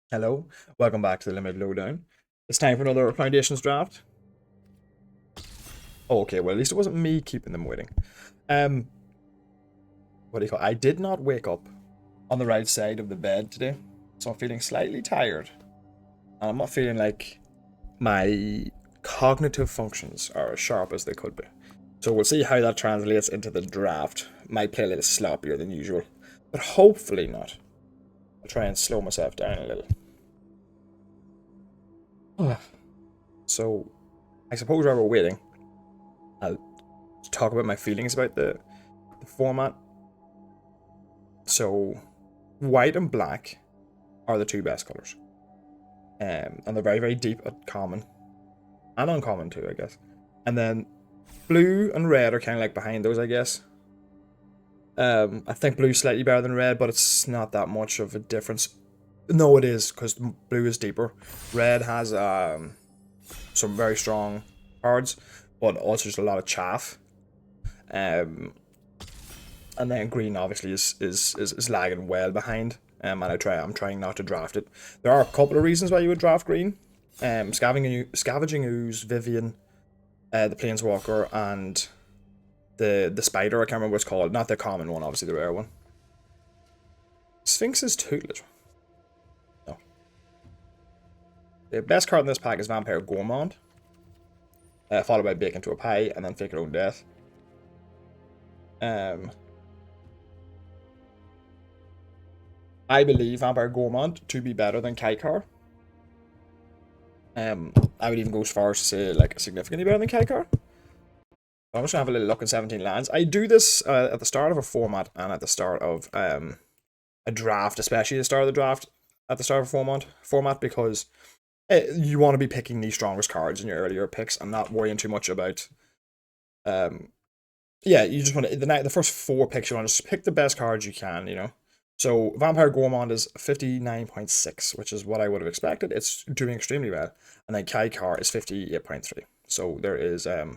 Hello, welcome back to the Limited Lowdown. It's time for another Foundations draft. Oh, okay, well at least it wasn't me keeping them waiting. Um, what do you call it? I did not wake up on the right side of the bed today, so I'm feeling slightly tired. And I'm not feeling like my cognitive functions are as sharp as they could be. So we'll see how that translates into the draft. Might play a little sloppier than usual, but hopefully not. I'll try and slow myself down a little. So, I suppose while we're waiting, I'll talk about my feelings about the format. So, white and black are the two best colours. And they're very, very deep at common. And uncommon too, I guess. And then blue and red are kind of like behind those, I guess. I think blue's slightly better than red, but it's not that much of a difference. No, it is, because blue is deeper. Red has some very strong cards, but also just a lot of chaff. Um, and then green obviously is lagging well behind. And I'm trying not to draft it. There are a couple of reasons why you would draft green. Scavenging Ooze, Vivian, the Planeswalker, and the Spider. I can't remember what it's called. Not the common one, obviously the rare one. Sphinx's Tutelage. No. The best card in this pack is Vampire Gourmand, followed by Bake Into a Pie, and then Fake Your Own Death. I believe Vampire Gourmand to be better than Kaikar. I would even go as far as to say like significantly better than Kaikar. I'm just gonna have a little look at 17 lands. I do this at the start of a format and at the start of a draft, especially the start of the draft at the start of a format because you want to be picking the strongest cards in your earlier picks and not worrying too much about yeah, you just want to the first four picks you want to just pick the best cards you can, you know. So Vampire Gourmand is 59.6, which is what I would have expected. It's doing extremely well. And then Kaikar is 58.3. So there is a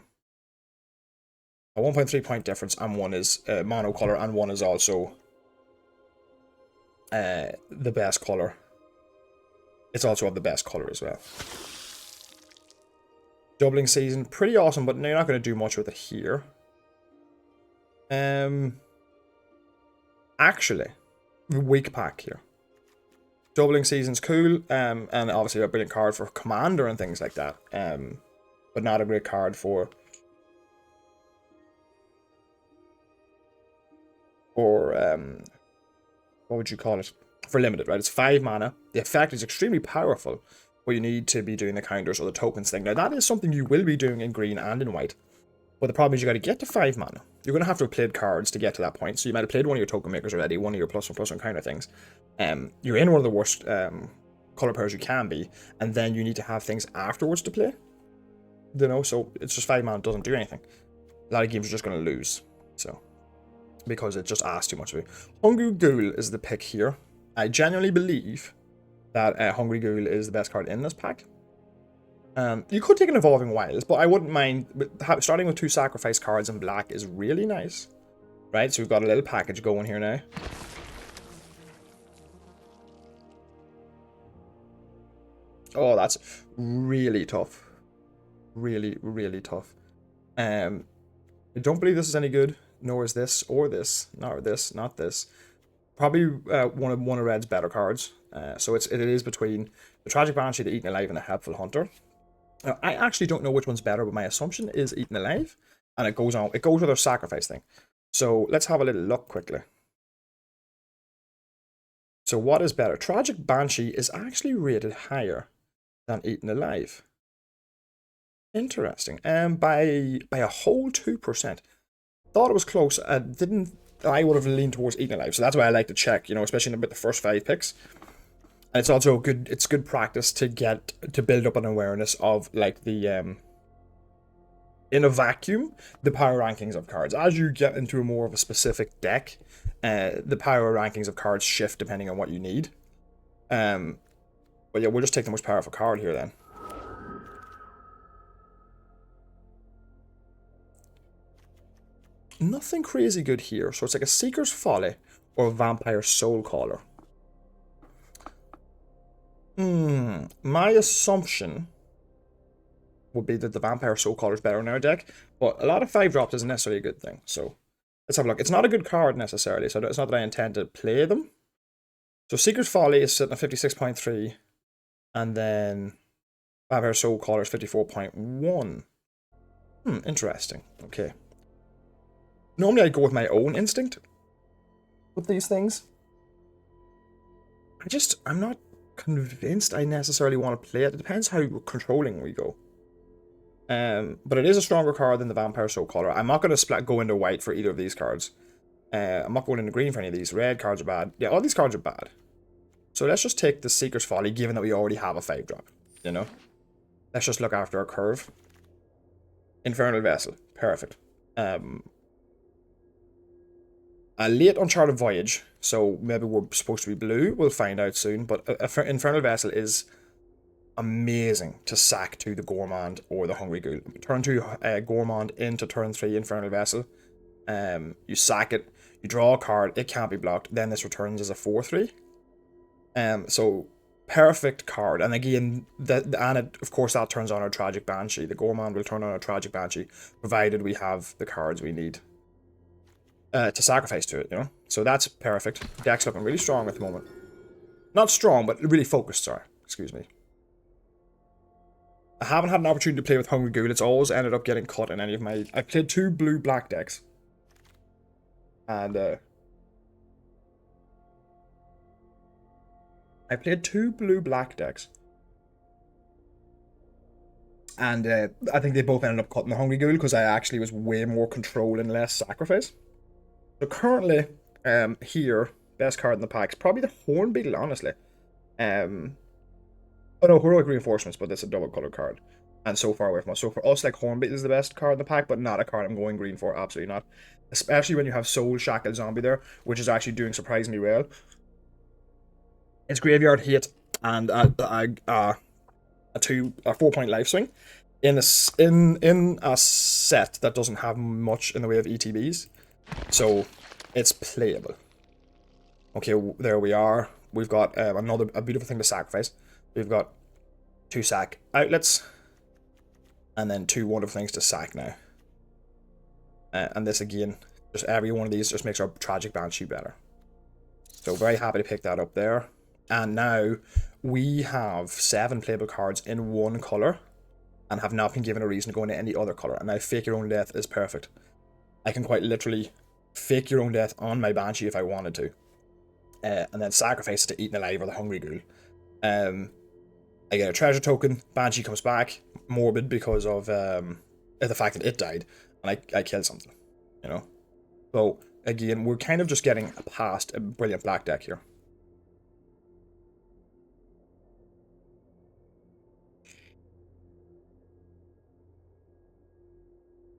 1.3 point difference, and one is monocolor, and one is also the best color. It's also of the best color as well. Doubling Season, pretty awesome, but you're not going to do much with it here. Actually, weak pack here. Doubling Season's cool, and obviously a brilliant card for Commander and things like that. But not a great card for what would you call it? For limited, right? It's 5 mana. The effect is extremely powerful, but you need to be doing the counters or the tokens thing. Now that is something you will be doing in green and in white. But the problem is you got to get to 5 mana. You're going to have to have played cards to get to that point. So you might have played one of your token makers already, one of your +1/+1 counter things. You're in one of the worst color pairs you can be, and then you need to have things afterwards to play. You know, so it's just 5 mana doesn't do anything. A lot of games are just going to lose. So, because it just asks too much of you. Hungry Ghoul is the pick here. I genuinely believe that Hungry Ghoul is the best card in this pack. You could take an Evolving Wilds, but I wouldn't mind. Starting with 2 sacrifice cards in black is really nice. Right, so we've got a little package going here now. Oh, that's really tough. Really, really tough. I don't believe this is any good, nor is this, or this, nor this, not this. Probably one of Red's better cards. So it is between the Tragic Banshee, the Eaten Alive, and the Helpful Hunter. I actually don't know which one's better, but my assumption is Eaten Alive, and it goes with our sacrifice thing. So let's have a little look quickly. So what is better? Tragic Banshee is actually rated higher than Eaten Alive. Interesting. By a whole 2%. Thought it was close. I would have leaned towards Eaten Alive, so that's why I like to check, you know, especially with the first 5 picks. And it's also good practice to build up an awareness of like the in a vacuum, the power rankings of cards. As you get into a more of a specific deck, the power rankings of cards shift depending on what you need. But yeah, we'll just take the most powerful card here then. Nothing crazy good here, so it's like a Seeker's Folly or a Vampire Soul Caller. My assumption would be that the Vampire Soul Caller is better in our deck, but a lot of 5 drops isn't necessarily a good thing. So let's have a look. It's not a good card necessarily, so it's not that I intend to play them. So Seeker's Folly is sitting at 56.3, and then Vampire Soul Caller is 54.1. Interesting. Okay. Normally I go with my own instinct with these things. I'm not convinced I necessarily want to play it. It depends how controlling we go. But it is a stronger card than the Vampire Soul Caller. I'm not going to go into white for either of these cards. I'm not going into green for any of these. Red cards are bad. Yeah, all these cards are bad. So let's just take the Seeker's Folly, given that we already have a 5-drop. You know? Let's just look after our curve. Infernal Vessel. Perfect. A late Uncharted Voyage. So maybe we're supposed to be blue. We'll find out soon. But Infernal Vessel is amazing to sack to the Gourmand or the Hungry Ghoul. Turn 2 Gourmand into turn 3 Infernal Vessel. You sack it, you draw a card, it can't be blocked, then this returns as a 4/3. So perfect card. And again, of course that turns on our Tragic Banshee. The Gourmand will turn on our Tragic Banshee, provided we have the cards we need to sacrifice to it, you know? So that's perfect. Deck's looking really strong at the moment. Not strong, but really focused, sorry. Excuse me. I haven't had an opportunity to play with Hungry Ghoul. It's always ended up getting cut in any of my... I played 2 blue-black decks. And, I played 2 blue-black decks. And I think they both ended up cutting the Hungry Ghoul because I actually was way more control and less sacrifice. So currently, here, best card in the pack is probably the Hornbeetle, honestly. Oh no, Heroic Reinforcements, but that's a double color card. And so far away from us. So for us, like, Hornbeetle is the best card in the pack, but not a card I'm going green for, absolutely not. Especially when you have Soul Shackle Zombie there, which is actually doing surprisingly well. It's Graveyard Hate and a 4-point life swing in a set that doesn't have much in the way of ETBs. So it's playable. Okay, there we are. We've got a beautiful thing to sacrifice. We've got 2 sack outlets, and then 2 wonderful things to sack now. And this again, just every one of these just makes our Tragic Banshee better. So very happy to pick that up there. And now we have 7 playable cards in 1 color, and have not been given a reason to go into any other color. And now Fake Your Own Death is perfect. I can quite literally fake your own death on my Banshee if I wanted to, and then sacrifice it to Eaten Alive or the Hungry Ghoul. I get a treasure token, Banshee comes back, morbid because of the fact that it died, and I killed something, you know? So, again, we're kind of just getting past a brilliant black deck here.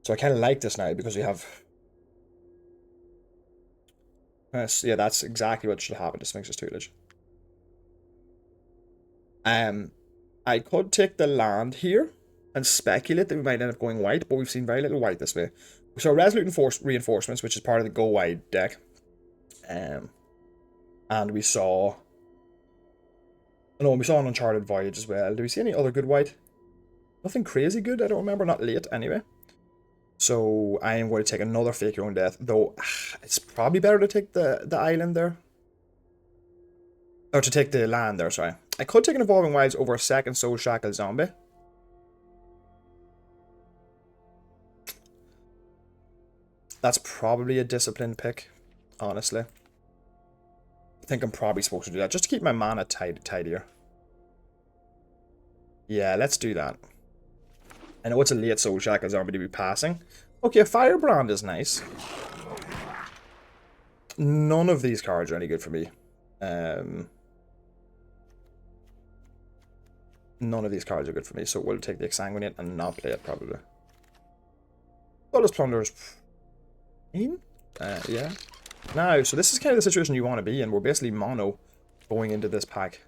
So I kind of like this now because we have... yeah, that's exactly what should happen to Sphinx's Tutelage. I could take the land here and speculate that we might end up going white, but we've seen very little white this way. We saw Resolute Reinforcements, which is part of the Go Wide deck. And we saw... No, we saw an Uncharted Voyage as well. Do we see any other good white? Nothing crazy good, I don't remember. Not late, anyway. So I am going to take another Fake Your Own Death, though it's probably better to take the island there. Or to take the land there, sorry. I could take an Evolving Wilds over a second Soul Shackle Zombie. That's probably a disciplined pick, honestly. I think I'm probably supposed to do that, just to keep my mana tidier. Yeah, let's do that. I know it's a late Soul Shackle Zombie to be passing. Okay, Firebrand is nice. None of these cards are any good for me. None of these cards are good for me, so we'll take the Exsanguinate and not play it, probably. Godless Plunder's... yeah. Now, so this is kind of the situation you want to be in. We're basically mono going into this pack.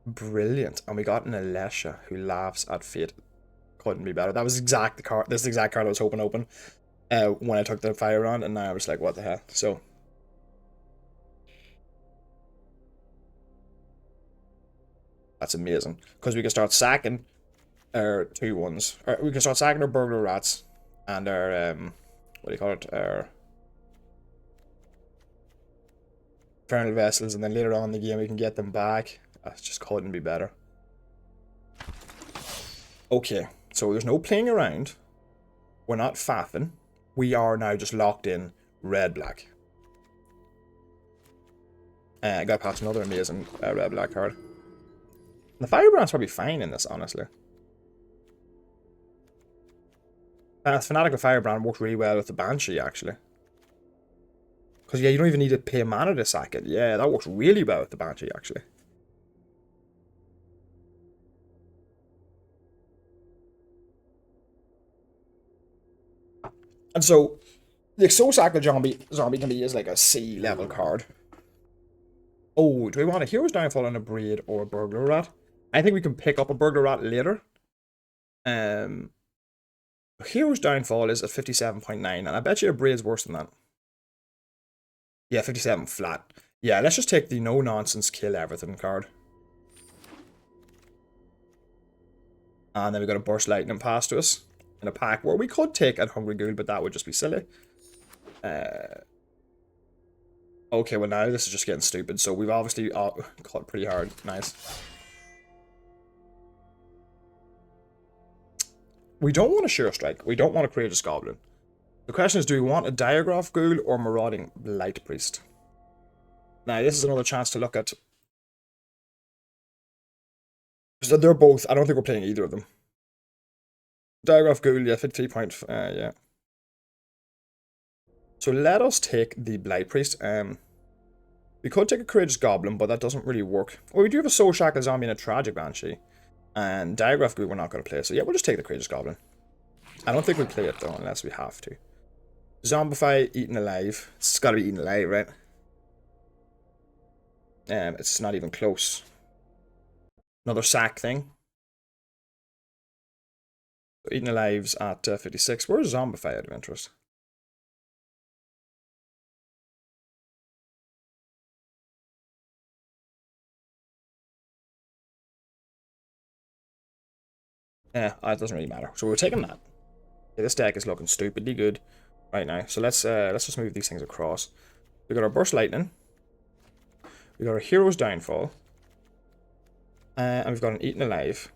Brilliant. And we got an Alesha who laughs at fate. Couldn't be better. That was this exact card I was hoping to open when I took the fire round, and now I was like, what the hell? So That's amazing. Because we can start sacking our 2/1s. Or we can start sacking our burglar rats and our, what do you call it? Our infernal vessels, and then later on in the game we can get them back. Just couldn't be better. Okay, so there's no playing around. We're not faffing. We are now just locked in red-black. I got past another amazing red-black card. The Firebrand's probably fine in this, honestly. Fanatical Firebrand works really well with the Banshee, actually. Because, yeah, you don't even need to pay mana to sack it. Yeah, that works really well with the Banshee, actually. And so, the Soul Cycle zombie can be used like a C level card. Oh, do we want a Hero's Downfall on a Braid or a Burglar Rat? I think we can pick up a Burglar Rat later. Hero's Downfall is at 57.9, and I bet you a Braid's worse than that. Yeah, 57 flat. Yeah, let's just take the no-nonsense kill everything card. And then we got a Burst Lightning pass to us in a pack where we could take a Hungry Ghoul, but that would just be silly. Okay, well now this is just getting stupid, so we've obviously caught pretty hard. Nice. We don't want a Sure Strike. We don't want a Courageous Goblin. The question is, do we want a Diagraph Ghoul or Marauding Light Priest? Now, this is another chance to look at... So they're both... I don't think we're playing either of them. Diagraph Ghoul, yeah, 53 point... yeah. So let us take the Blight Priest. We could take a Courageous Goblin, but that doesn't really work. Well, we do have a Soul Shackle Zombie and a Tragic Banshee. And Diagraph Ghoul we're not going to play. So yeah, we'll just take the Courageous Goblin. I don't think we'll play it, though, unless we have to. Zombify, Eaten Alive. It's got to be Eaten Alive, right? It's not even close. Another sack thing. Eaten Alive's at 56. Where's Zombify out of interest? Yeah, it doesn't really matter. So we're taking that. Yeah, this deck is looking stupidly good right now. So let's just move these things across. We got our Burst Lightning. We got our Hero's Downfall. And we've got an Eaten Alive.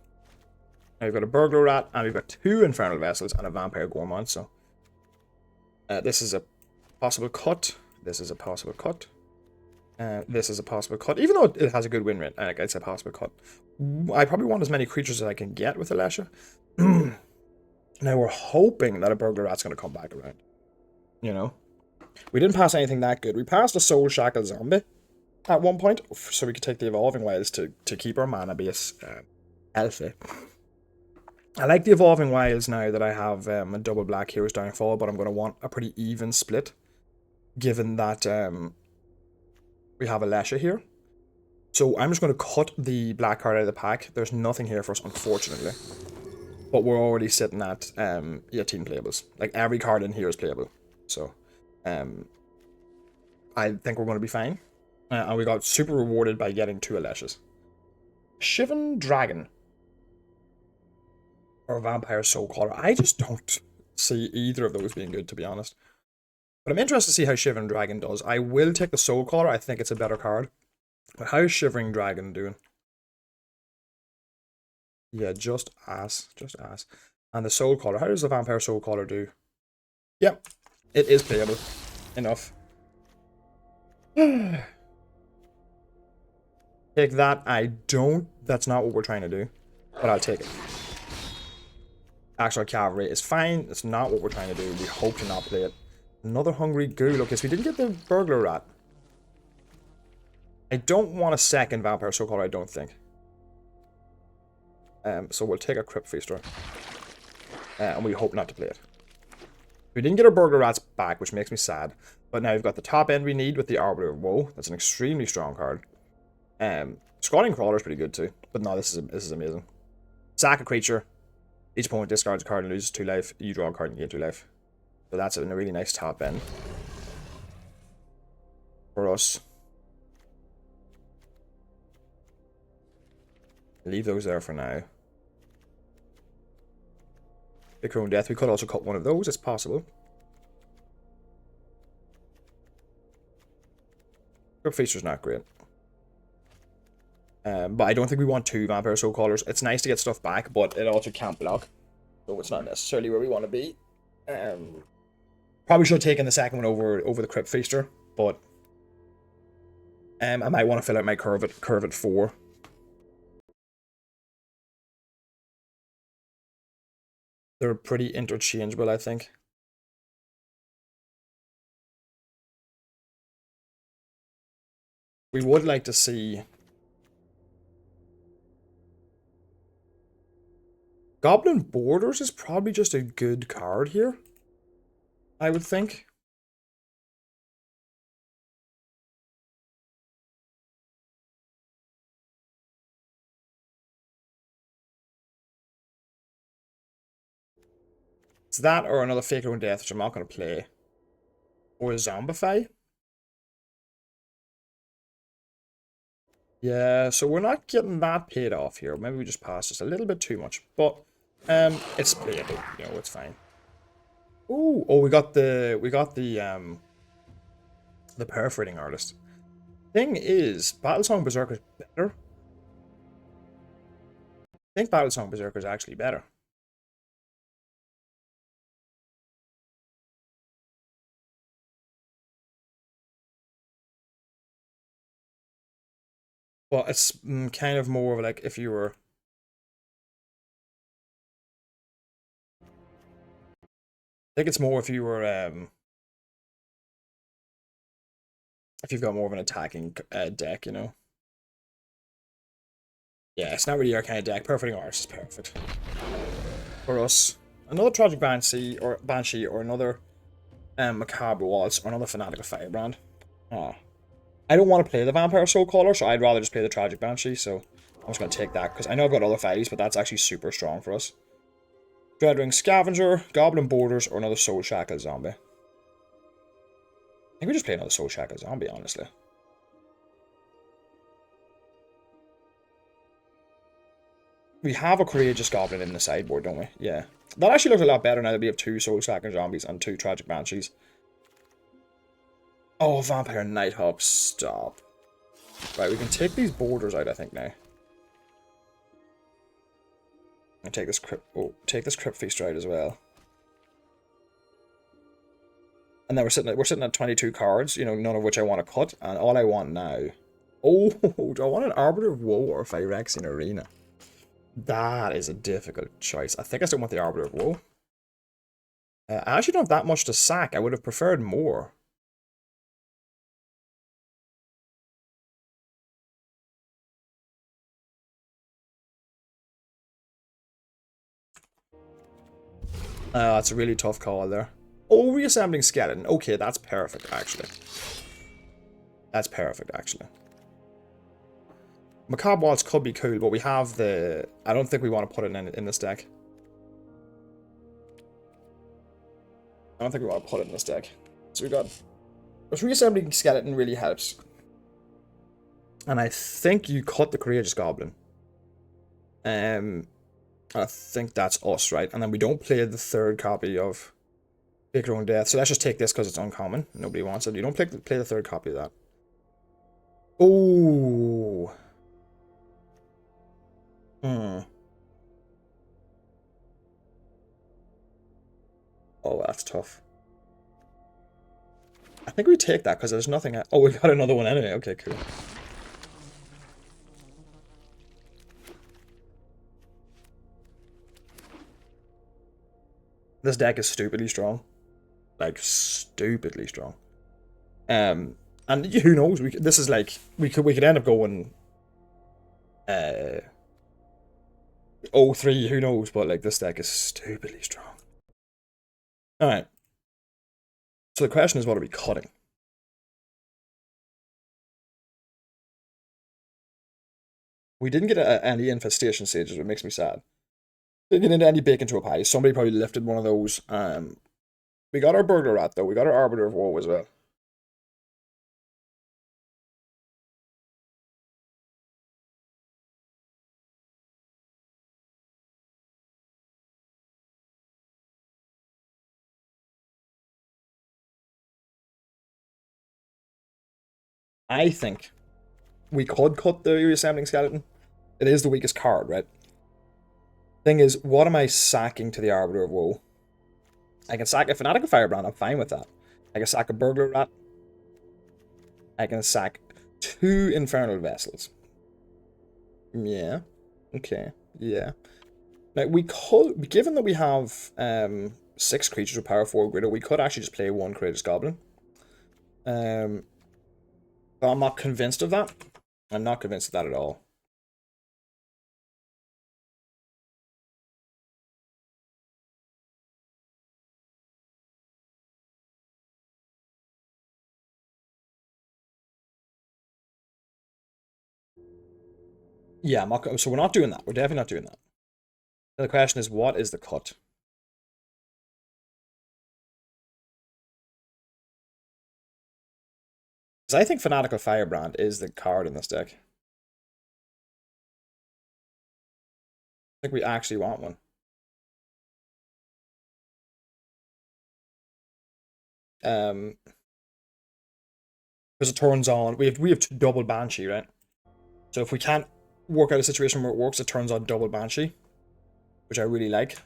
Now we've got a Burglar Rat, and we've got 2 Infernal Vessels and a Vampire Gourmand. So this is a possible cut. This is a possible cut. This is a possible cut. Even though it has a good win rate, it's a possible cut. I probably want as many creatures as I can get with Alesha. Now we're hoping that a Burglar Rat's going to come back around. You know? We didn't pass anything that good. We passed a Soul Shackle Zombie at one point, so we could take the Evolving Wilds to keep our mana base healthy. I like the Evolving Wilds now that I have a double black Hero's Downfall, but I'm going to want a pretty even split, given that we have Alesha here. So I'm just going to cut the black card out of the pack. There's nothing here for us, unfortunately. But we're already sitting at 18 playables. Like, every card in here is playable. So, I think we're going to be fine. And we got super rewarded by getting 2 Aleshas. Shivan Dragon. Or Vampire Soul Caller. I just don't see either of those being good, to be honest. But I'm interested to see how Shivering Dragon does. I will take the Soul Caller. I think it's a better card. But how is Shivering Dragon doing? Yeah, just ass. Just ass. And the Soul Caller. How does the Vampire Soul Caller do? Yep. It is playable. Enough. Take that. That's not what we're trying to do. But I'll take it. Actual Cavalry is fine. It's not what we're trying to do. We hope to not play it. Another Hungry Ghoul. Okay, so we didn't get the Burglar Rat. I don't want a second Vampire Soul Caller, I don't think. So we'll take a Crypt Feaster. And we hope not to play it. We didn't get our Burglar Rats back, which makes me sad. But now we've got the top end we need with the Arbiter of Woe. That's an extremely strong card. Scalding Crawler is pretty good too. But no, this is amazing. Sack a creature. Each opponent discards a card and loses 2 life. You draw a card and you get 2 life. So that's a really nice top end. For us. Leave those there for now. Pick your own death. We could also cut one of those. It's possible. Crypt Feaster's not great. But I don't think we want 2 Vampire Soul Callers. It's nice to get stuff back, but it also can't block. So it's not necessarily where we want to be. Probably should have taken the second one over the Crypt Feaster, but I might want to fill out my curve at 4. They're pretty interchangeable, I think. We would like to see Goblin Borders is probably just a good card here, I would think. It's that or another Fake Your Own Death, which I'm not going to play. Or a Zombify. Yeah, so we're not getting that paid off here. Maybe we just passed just a little bit too much. But it's playable, you know, it's fine. Ooh, oh, we got the Perforating Artist. Thing is, Battlesong Berserker is better. I think Battlesong Berserker is actually better. Well, it's kind of more of like if you were... I think it's more if you were if you've got more of an attacking deck, you know. Yeah, it's not really our kind of deck. Perforating Artist is perfect for us. Another Tragic Banshee or another Macabre Waltz or another Fanatical Firebrand. Oh. I don't want to play the Vampire Soul Caller, so I'd rather just play the Tragic Banshee, so I'm just going to take that, because I know I've got other fighties, but that's actually super strong for us. Dreadwing Scavenger, Goblin Borders, or another Soul Shackle Zombie. I think we just play another Soul Shackle Zombie, honestly. We have a Courageous Goblin in the sideboard, don't we? Yeah. That actually looks a lot better now that we have 2 Soul Shackle Zombies and 2 Tragic Banshees. Oh, Vampire Nighthawk, stop. Right, we can take these borders out, I think, now. And take this Crypt Feaster out as well. And then we're sitting at 22 cards, you know, none of which I want to cut, and all I want now. Oh, do I want an Arbiter of Woe or a Phyrexian Arena? That is a difficult choice. I think I still want the Arbiter of Woe. I actually don't have that much to sack. I would have preferred more. That's a really tough call there. Oh, Reassembling Skeleton. Okay, that's perfect, actually. That's perfect, actually. Macabre Waltz could be cool, but we have the... I don't think we want to put it in this deck. I don't think we want to put it in this deck. So we got... This Reassembling Skeleton really helps. And I think you cut the Courageous Goblin. I think that's us, right? And then we don't play the 3rd copy of Fake Your Own Death. So let's just take this because it's uncommon. Nobody wants it. You don't play the 3rd copy of that. Oh. Oh, that's tough. I think we take that because there's nothing... Oh, we got another one anyway. Okay, cool. This deck is stupidly strong. Like, stupidly strong. And who knows? This is like... We could end up going... 0-3, who knows? But, like, this deck is stupidly strong. Alright. So the question is, what are we cutting? We didn't get any Infestation Sages, which makes me sad. Didn't get into any Bacon to a Pie. Somebody probably lifted one of those. We got our Burglar Rat, though. We got our Arbiter of Woe as well. I think we could cut the reassembling skeleton. It is the weakest card, right? Thing is, what am I sacking to the Arbiter of Woe? I can sack a Fanatical Firebrand, I'm fine with that. I can sack a Burglar Rat. I can sack 2 Infernal Vessels. Yeah. Okay. Yeah. Now, we could, given that we have 6 creatures with power 4 greater, we could actually just play 1 Courageous Goblin. But I'm not convinced of that. I'm not convinced of that at all. Yeah, so we're not doing that. We're definitely not doing that. Now the question is, what is the cut? Because I think Fanatical Firebrand is the card in this deck. I think we actually want one. Because it turns on, we have double Banshee, right? So if we can't work out a situation where it works, it turns on double Banshee, which I really like.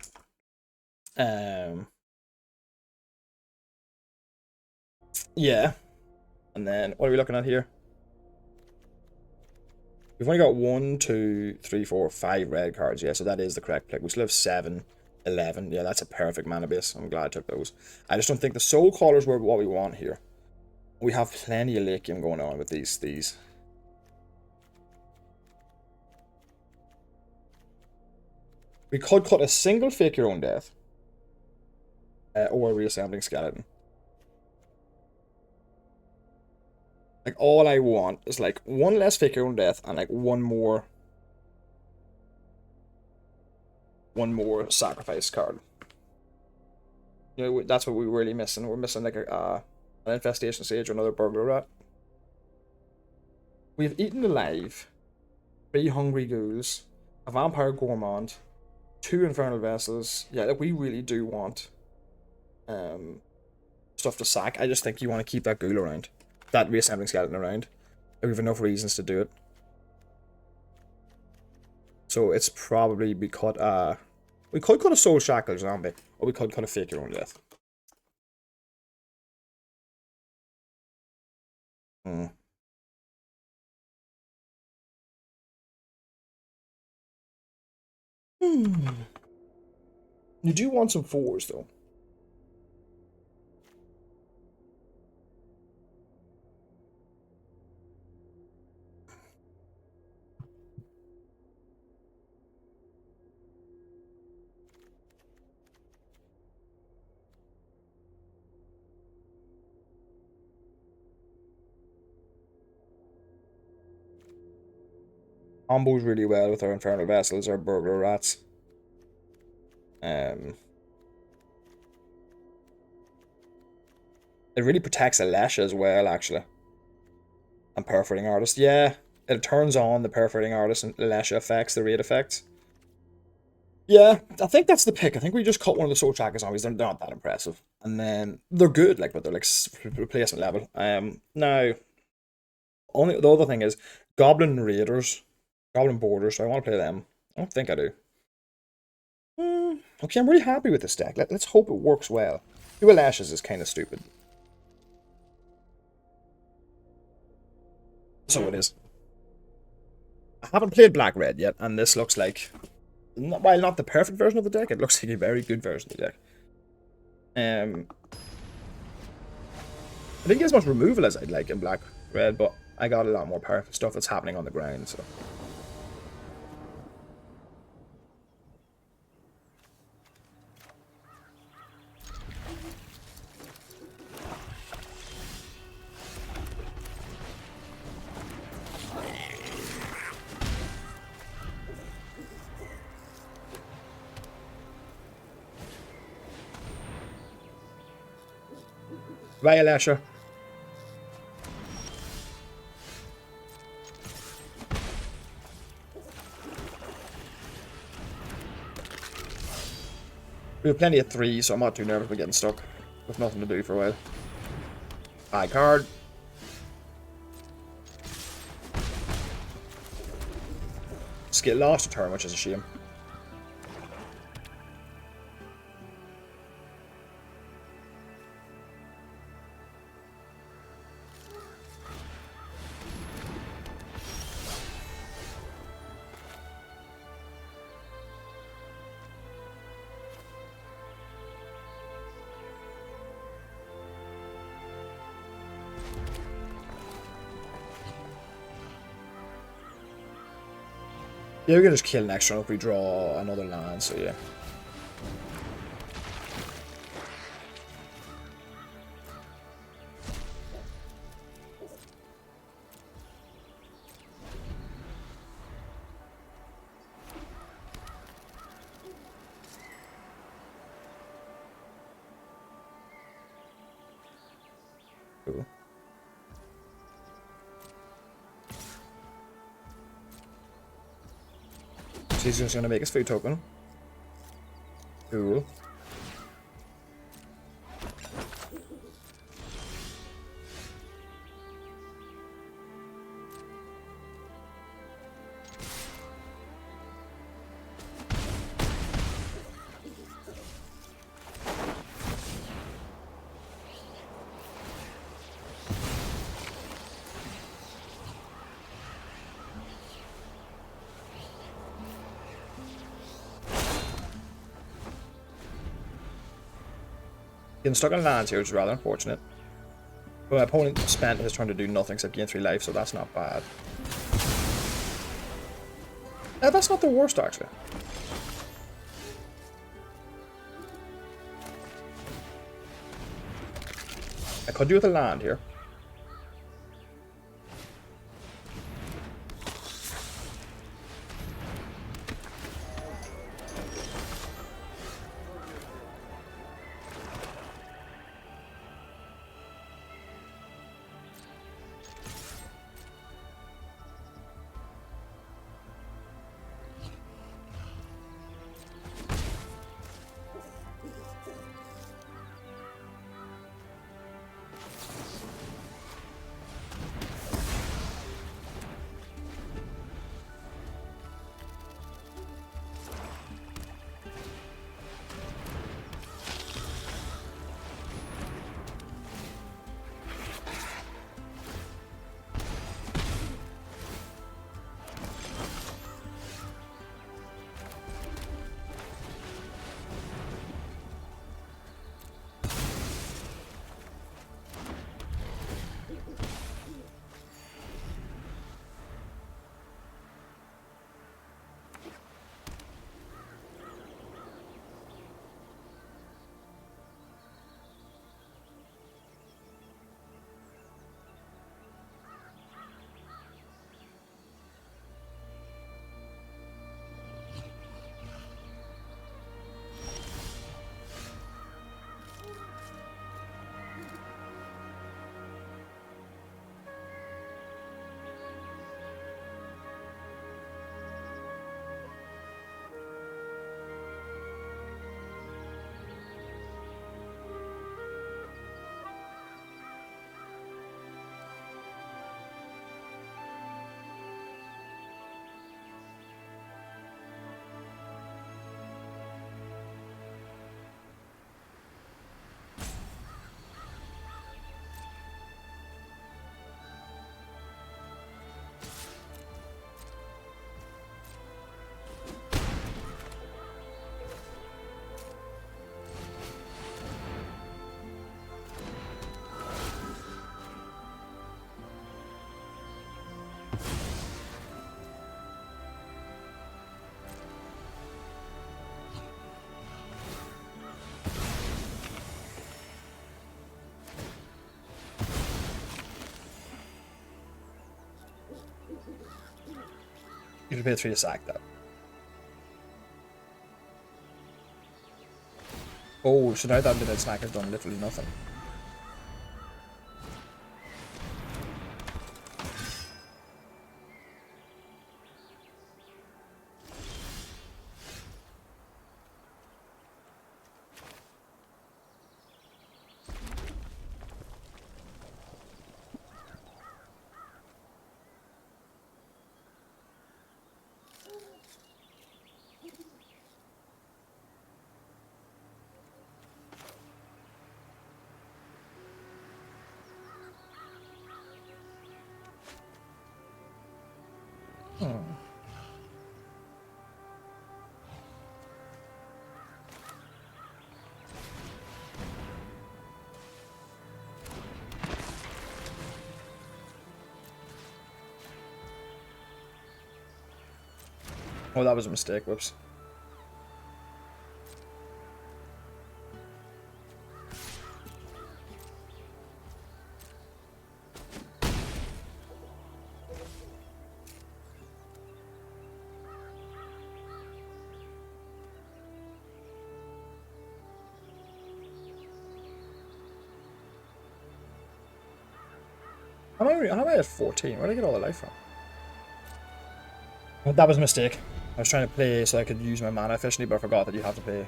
Yeah. And then what are we looking at here? We've only got 1, 2, 3, 4, 5 red cards. Yeah, so that is the correct pick. We still have 7, 11. Yeah, that's a perfect mana base. I'm glad I took those. I just don't think the Soul Callers were what we want here. We have plenty of late game going on with these. We could cut a single Fake Your Own Death. Or a Reassembling Skeleton. Like, all I want is, like, 1 less Fake Your Own Death and, like, one more sacrifice card. You know, that's what we're really missing. We're missing, like, an Infestation Sage or another Burglar Rat. We've eaten alive 3 Hungry Ghouls, a Vampire Gourmand, 2 Infernal Vessels. Yeah, like, we really do want stuff to sack. I just think you want to keep that Ghoul around. That Reassembling Skeleton around. We have enough reasons to do it. So it's probably we could cut a Soul Shackle zombie, or we could cut a Fake Your Own Death. Hmm. You do want some 4s though. Combos really well with our Infernal Vessels, our Burglar Rats. It really protects Alesha as well, actually. And Perforating Artist. Yeah, it turns on the Perforating Artist and Alesha effects, the raid effects. Yeah, I think that's the pick. I think we just cut one of the Soul Tracker zombies. They're not that impressive. And then they're good, like, but they're like replacement level. Now, only the other thing is Goblin Raiders, Goblin Borders. So I want to play them. I don't think I do. Okay, I'm really happy with this deck. Let's hope it works well. 2 Lashes is kind of stupid. So it is. I haven't played Black Red yet, and this looks like, while not the perfect version of the deck, it looks like a very good version of the deck. I didn't get as much removal as I'd like in Black Red, but I got a lot more powerful stuff that's happening on the ground, so. Bye, Alesha. We have plenty of 3s, so I'm not too nervous about getting stuck with nothing to do for a while. High card. lost a turn, which is a shame. Yeah, we can just kill next turn if we draw another land, so yeah. Cool. So he's just gonna make his food token. Cool. Getting stuck on lands here, which is rather unfortunate. But my opponent spent his turn to do nothing except gain 3 life, so that's not bad. That's not the worst, actually. I could do with a land here. You should pay 3 to sack that. Oh, so now that undead snack has done literally nothing. Oh, that was a mistake. Whoops. How am I at 14? Where did I get all the life from? Oh, that was a mistake. I was trying to play so I could use my mana efficiently, but I forgot that you have to pay.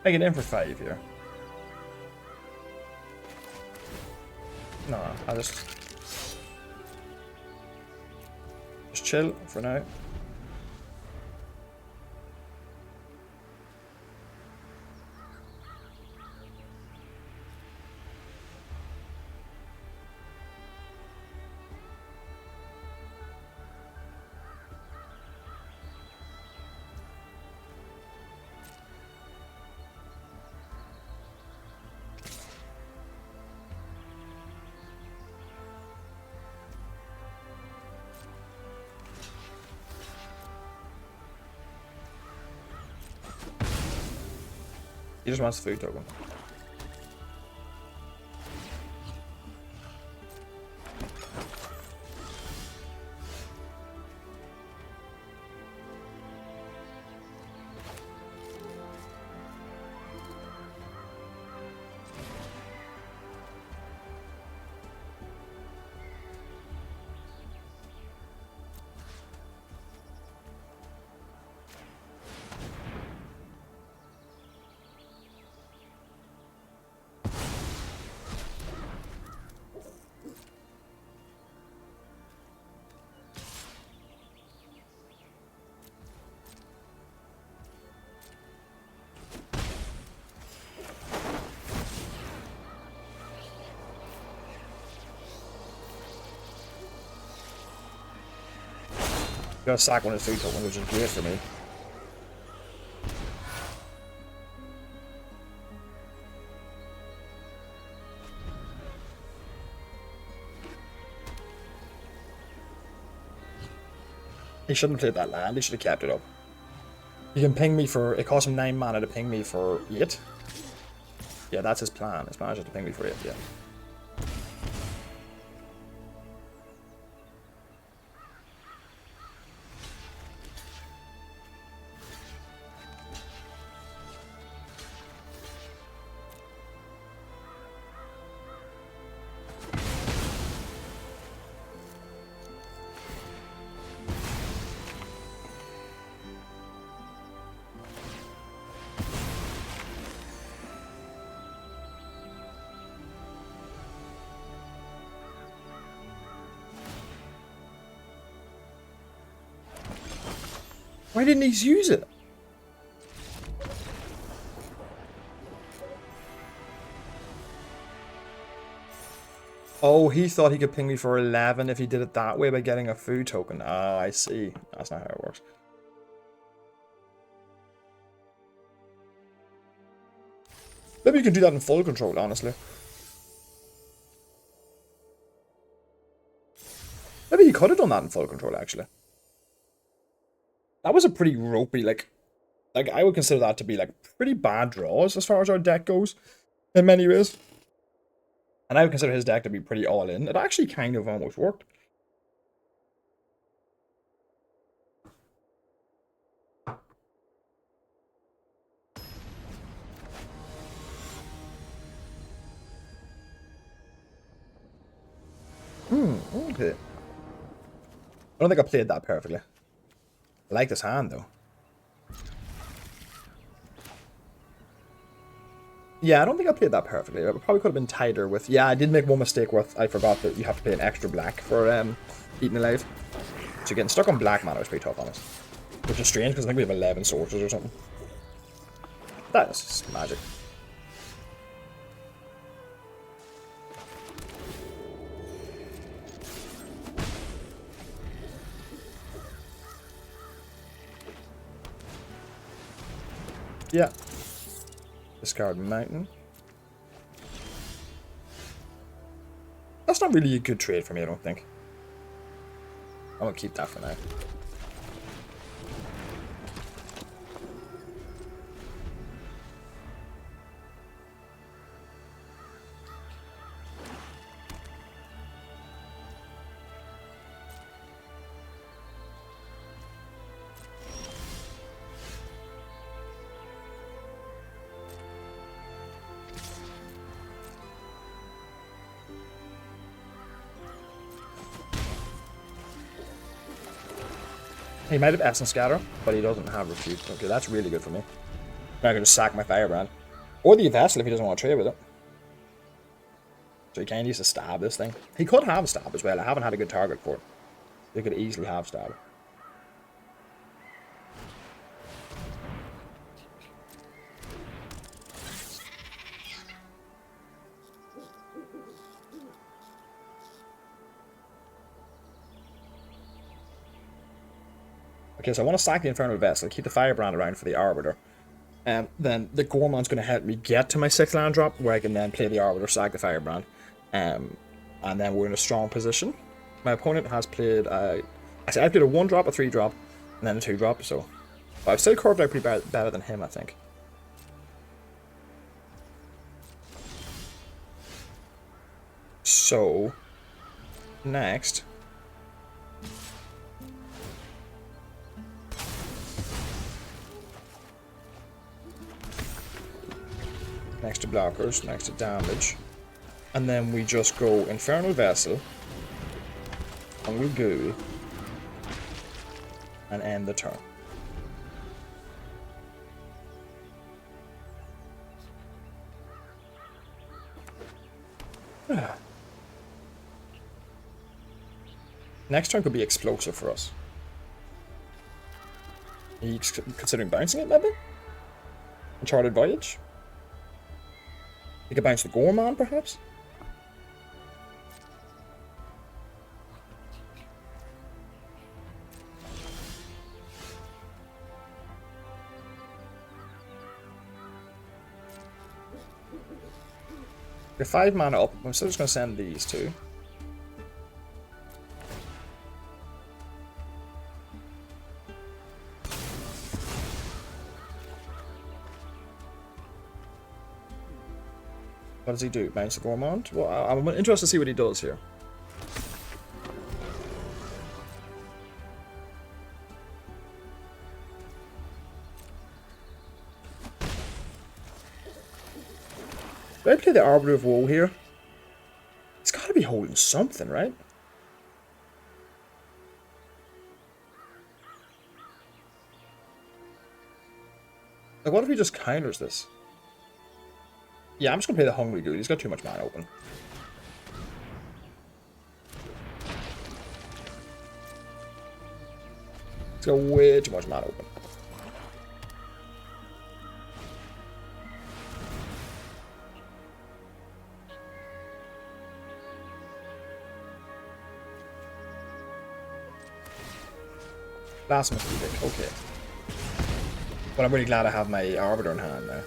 I get in for 5 here. No, I'll just chill for now. He just wants the food token. Gonna sack one of his food tokens, which is great for me. He shouldn't have played that land, he should have kept it up. He can ping me for, it costs him 9 mana to ping me for 8. Yeah, that's his plan. His plan is just to ping me for 8, yeah. Why didn't he use it? Oh, he thought he could ping me for 11 if he did it that way by getting a food token. Ah, I see. That's not how it works. Maybe you can do that in full control, honestly. Maybe he could have done that in full control, actually. That was a pretty ropey, like I would consider that to be like pretty bad draws as far as our deck goes, in many ways. And I would consider his deck to be pretty all in. It actually kind of almost worked. Okay. I don't think I played that perfectly. I like this hand, though. Yeah, I don't think I played that perfectly. I probably could have been tighter with... Yeah, I did make one mistake with... I forgot that you have to pay an extra black for eating alive. So getting stuck on black mana was pretty tough on us. Which is strange, because I think we have 11 sources or something. That is magic. Yeah. Discard Mountain. That's not really a good trade for me, I don't think. I'm gonna keep that for now. He might have Essence Scatter, but he doesn't have Refute. Okay, that's really good for me. Now I can just sack my Firebrand. Or the Vessel if he doesn't want to trade with it. So he kind of needs to stab this thing. He could have a stab as well. I haven't had a good target for it. He could easily have stab. Okay, so I want to sack the Infernal Vessel, keep the Firebrand around for the Arbiter. Then the Gormon's going to help me get to my 6th land drop, where I can then play the Arbiter, sack the Firebrand. And then we're in a strong position. My opponent has played... I played a 1-drop, a 3-drop, and then a 2-drop, so... But I've still curved out pretty better than him, I think. So... Next... Next to blockers, next to damage. And then we just go Infernal Vessel. And we go. And end the turn. Next turn could be explosive for us. Are you considering bouncing it, maybe? Uncharted Voyage? You could bounce the Gorman, perhaps? You're 5 mana up. I'm still just going to send these two. What does he do? Bounce the Gourmand? Well, I'm interested to see what he does here. Do I play the Arbiter of Woe here? It's got to be holding something, right? Like, what if he just counters this? Yeah, I'm just gonna play the Hungry Ghoul. He's got too much mana open. He's got way too much mana open. Blasphemous Edict, okay. But I'm really glad I have my Arbiter in hand now.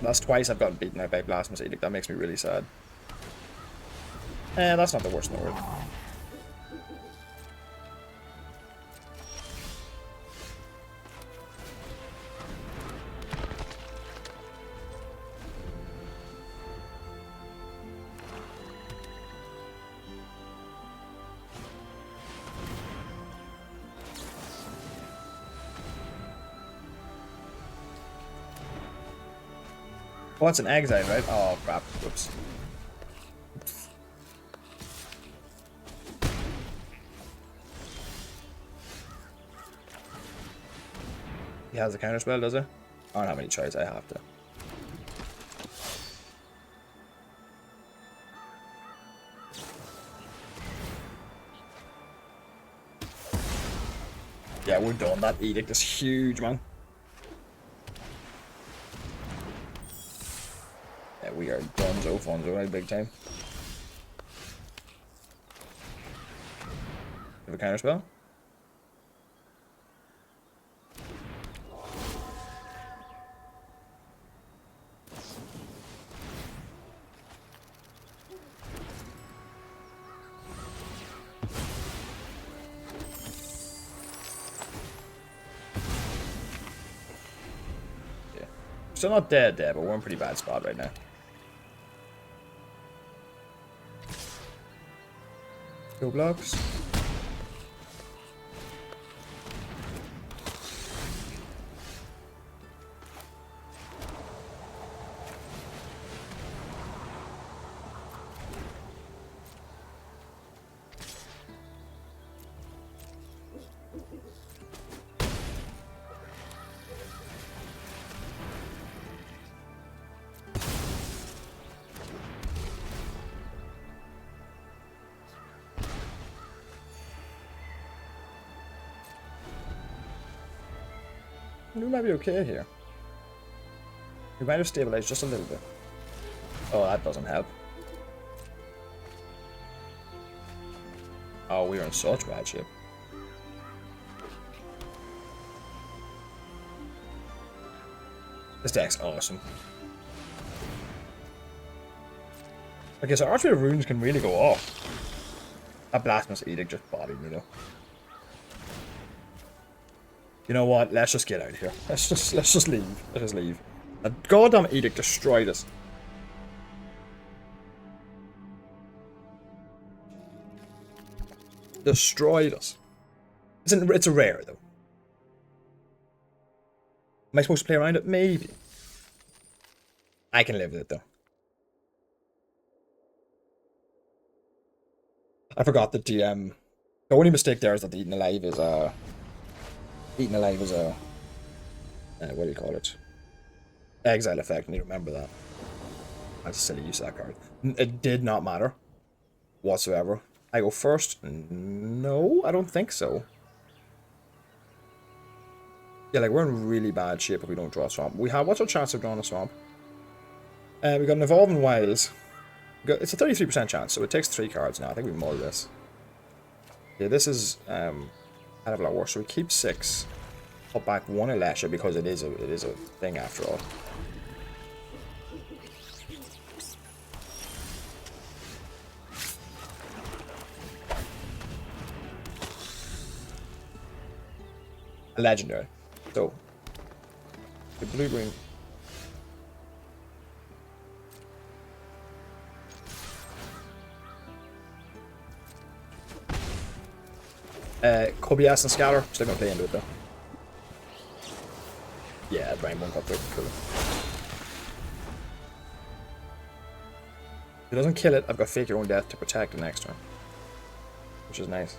That's twice I've gotten beaten out by Blasphemous Edict. That makes me really sad. That's not the worst in the world. Oh, it's an exile, right? Oh, crap. Whoops. He has a counter spell, does he? I don't have any choice, I have to. Yeah, we're done. That edict is huge, man. Yeah, we are dunzo funzo, right? Big time. Have a counter spell? Still not dead, but we're in a pretty bad spot right now. Go blocks. We might be okay here. We might have stabilized just a little bit. Oh, that doesn't help. Oh, we are in such bad shape. This deck's awesome. Okay, so Archway of Runes can really go off. That Blasphemous Edict just bodied me though. You know what? Let's just get out of here. Let's just leave. Let's just leave. That goddamn edict destroyed us. Destroyed us. It's a rare though. Am I supposed to play around it? Maybe. I can live with it though. I forgot that the only mistake there is that the Eaten Alive is what do you call it? Exile effect. I need to remember that. That's a silly use of that card. It did not matter whatsoever. I go first? No, I don't think so. Yeah, like we're in really bad shape if we don't draw a swamp. What's our chance of drawing a swamp? We got an Evolving Wilds. It's a 33% chance, so it takes 3 cards now. I think we mull this. Yeah, this is hell of a lot worse. So we keep 6. Put back 1 Alesha because it is a thing after all. A legendary. So the blue-green. Kobias and Scatter. Still gonna play into it though. Yeah, Brain won't got through. Cool. If it doesn't kill it, I've got Fake Your Own Death to protect the next turn. Which is nice.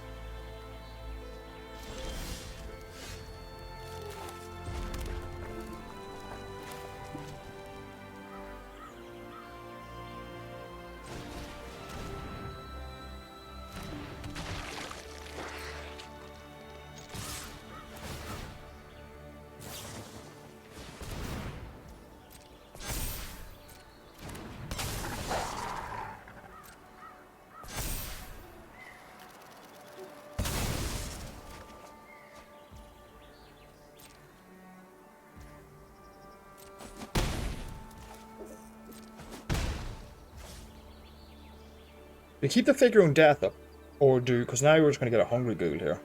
We keep the figure on death up, or do, because now we're just going to get a hungry ghoul here.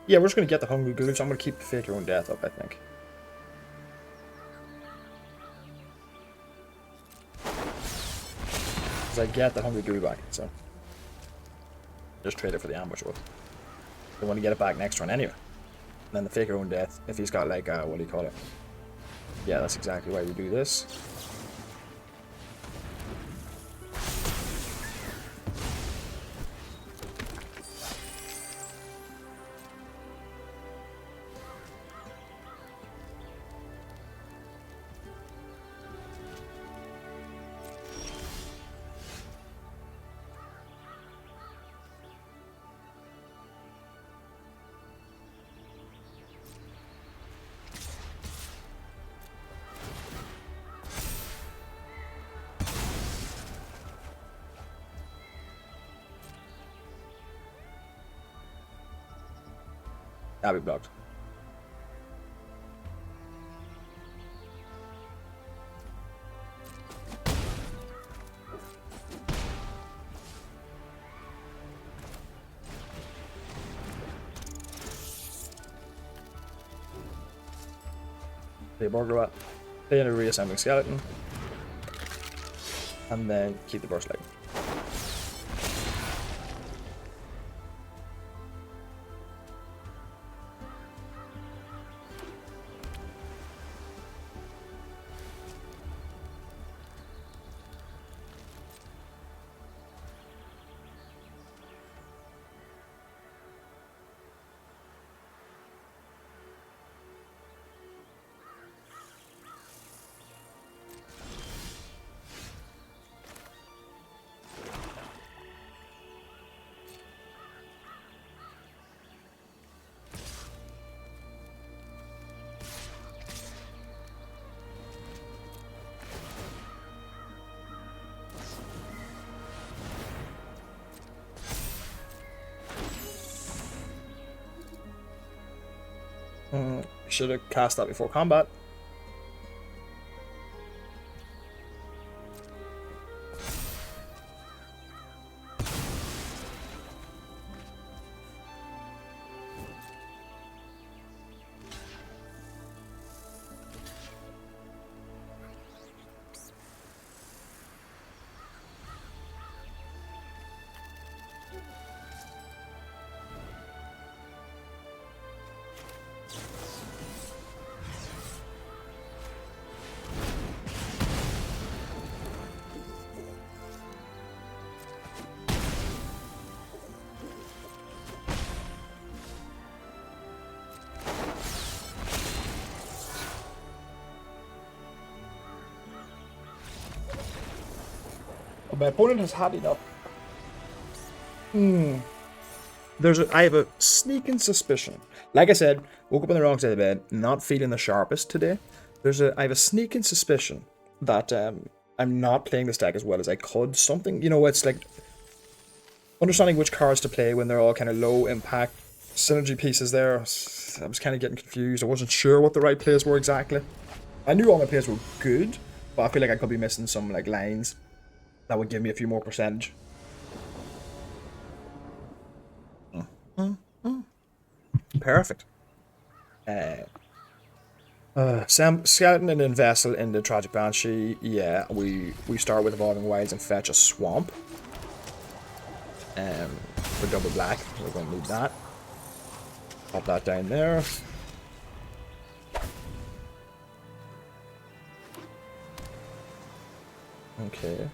Yeah, we're just going to get the hungry ghoul, so I'm going to keep the figure on death up, I think. Because I get the hungry ghoul back, so just trade it for the ambush wood. I want to get it back next turn anyway. And then the figure on death, if he's got like, what do you call it? Yeah, that's exactly why we do this. That'll be blocked. Play a burger rat. Play in a reassembling skeleton. And then keep the burst leg. Should have cast that before combat. My opponent has had enough. I have a sneaking suspicion. Like I said, woke up on the wrong side of the bed, not feeling the sharpest today. I have a sneaking suspicion that I'm not playing this deck as well as I could. Something, you know, it's like understanding which cards to play when they're all kind of low impact synergy pieces there. I was kind of getting confused. I wasn't sure what the right plays were exactly. I knew all my plays were good, but I feel like I could be missing some like lines that would give me a few more percentage. Perfect. Skeleton and then Vessel in the Tragic Banshee. Yeah, we start with Evolving Wilds and fetch a Swamp. For double black. We're going to need that. Pop that down there. Okay.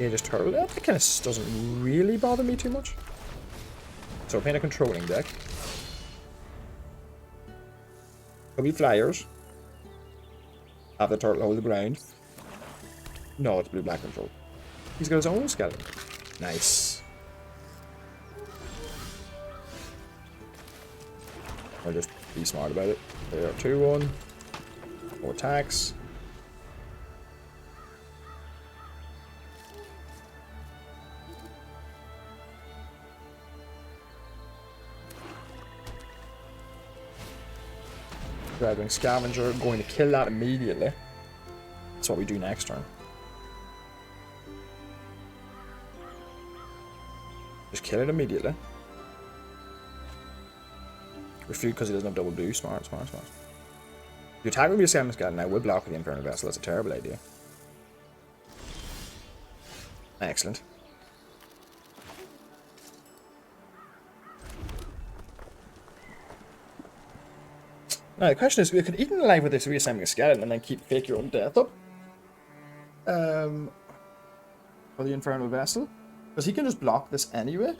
Aegis Turtle. That kind of doesn't really bother me too much. So we're playing a controlling deck. Could be Flyers. Have the turtle hold the ground. No, it's blue-black control. He's got his own skeleton. Nice. Or just be smart about it. There, 2-1. 4 attacks. Grabbing Scavenger, going to kill that immediately. That's what we do next turn. Just kill it immediately. Refute because he doesn't have double blue. Smart, smart, smart. If you attack with your Salmon Skeleton now, we'll block with the Infernal Vessel. That's a terrible idea. Excellent. Now, the question is, we could eat him alive with this reassembling a skeleton and then keep fake your own death up. For the Infernal Vessel. Because he can just block this anyway.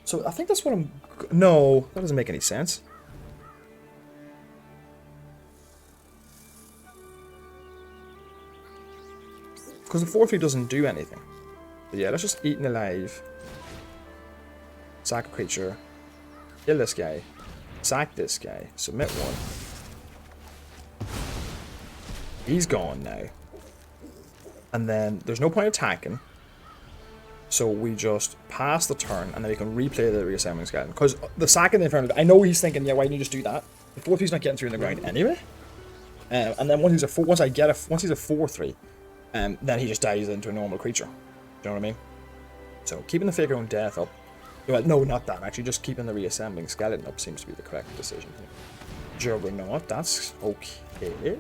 So I think that's what I'm... No, that doesn't make any sense. Because the 4/3 doesn't do anything. But yeah, let's just eat him alive. Sack a creature. Kill this guy. Sack this guy. Submit one. He's gone now. And then there's no point attacking. So we just pass the turn and then we can replay the reassembling skeleton. Because the sack in the Infernal, I know he's thinking, yeah, why didn't you just do that? The 4/3's not getting through in the ground anyway. And then once he's a 4/3, then he just dies into a normal creature. Do you know what I mean? So keeping the fake your own death up. Well, no, not that. Actually, just keeping the reassembling skeleton up seems to be the correct decision. Juggernaut, that's okay.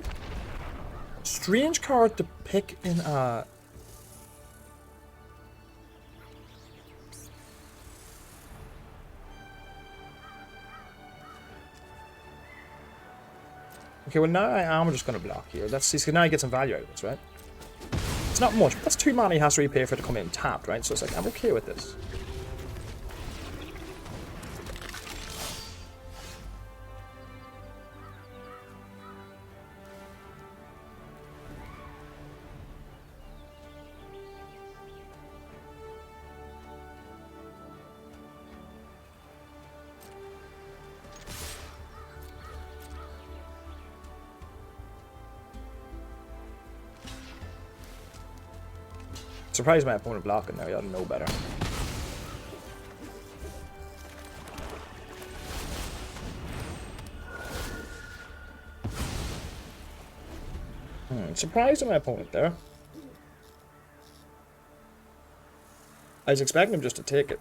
Strange card to pick in a... Okay, well now I am just going to block here. Let's see, so now I get some value out of this, right? It's not much, but that's 2 mana he has to repay for it to come in tapped, right? So it's like, I'm okay with this. Surprised my opponent blocking now, he ought to know better. Surprised at my opponent there. I was expecting him just to take it.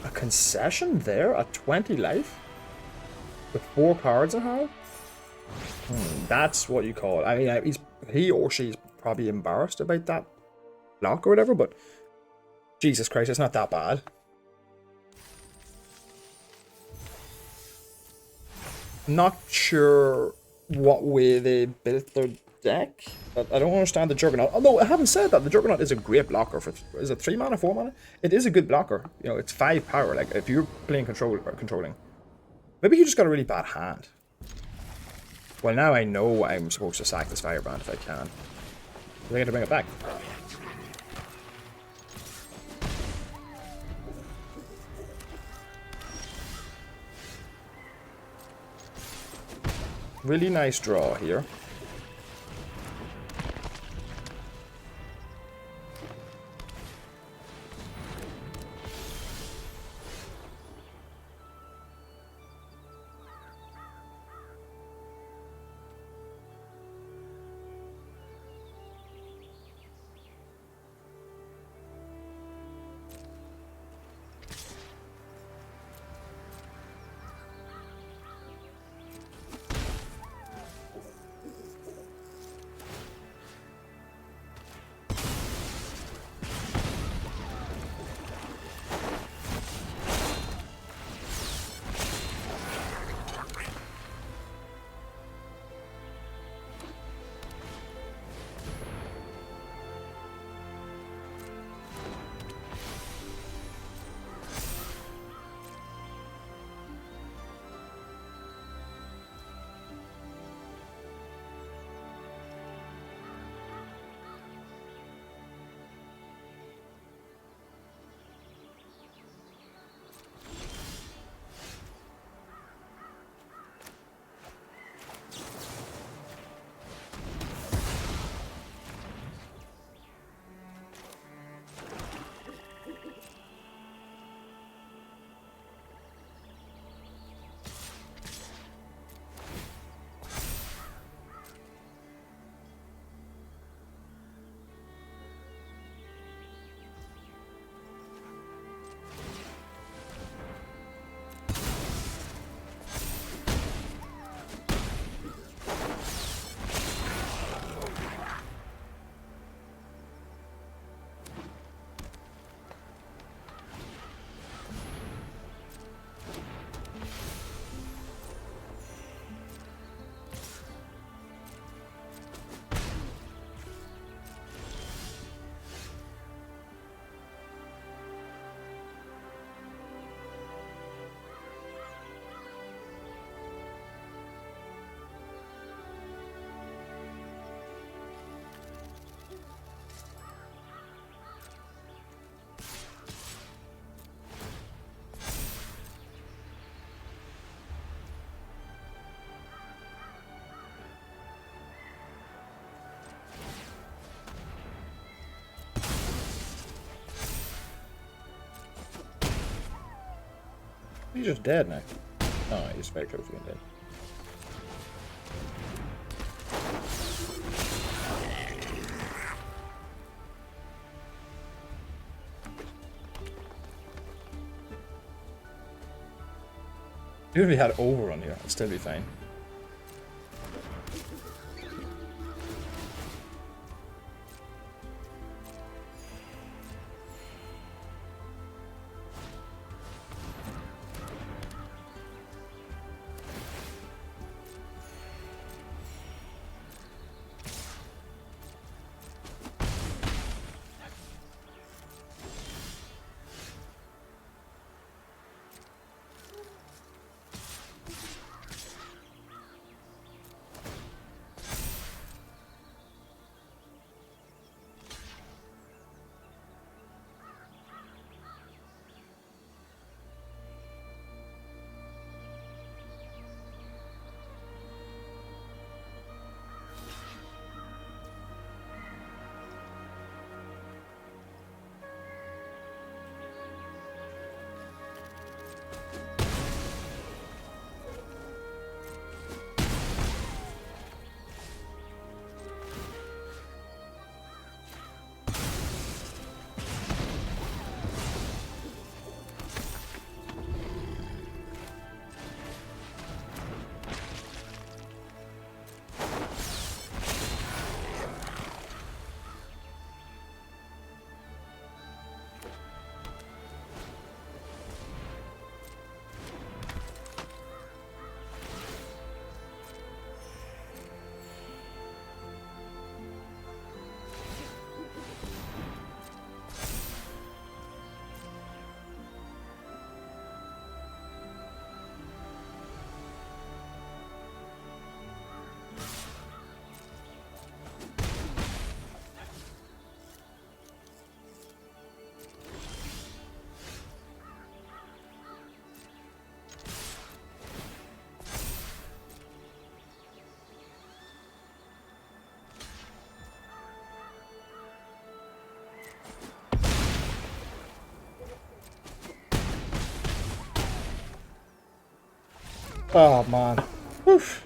A concession there at 20 life? With 4 cards in hand? That's what you call it. I mean, he or she's probably embarrassed about that block or whatever, but Jesus Christ, it's not that bad. Not sure what way they built their deck. I don't understand the Juggernaut. Although I haven't said that the Juggernaut is a great blocker for, is it 3 mana, 4 mana? It is a good blocker. You know, it's 5 power. Like if you're playing controlling, maybe you just got a really bad hand. Well, now I know I'm supposed to sack this Firebrand if I can. I got to bring it back. Really nice draw here. He's just dead now. Oh, he's very close to being dead. Even if we had overrun here, it'd still be fine. Oh man. Oof.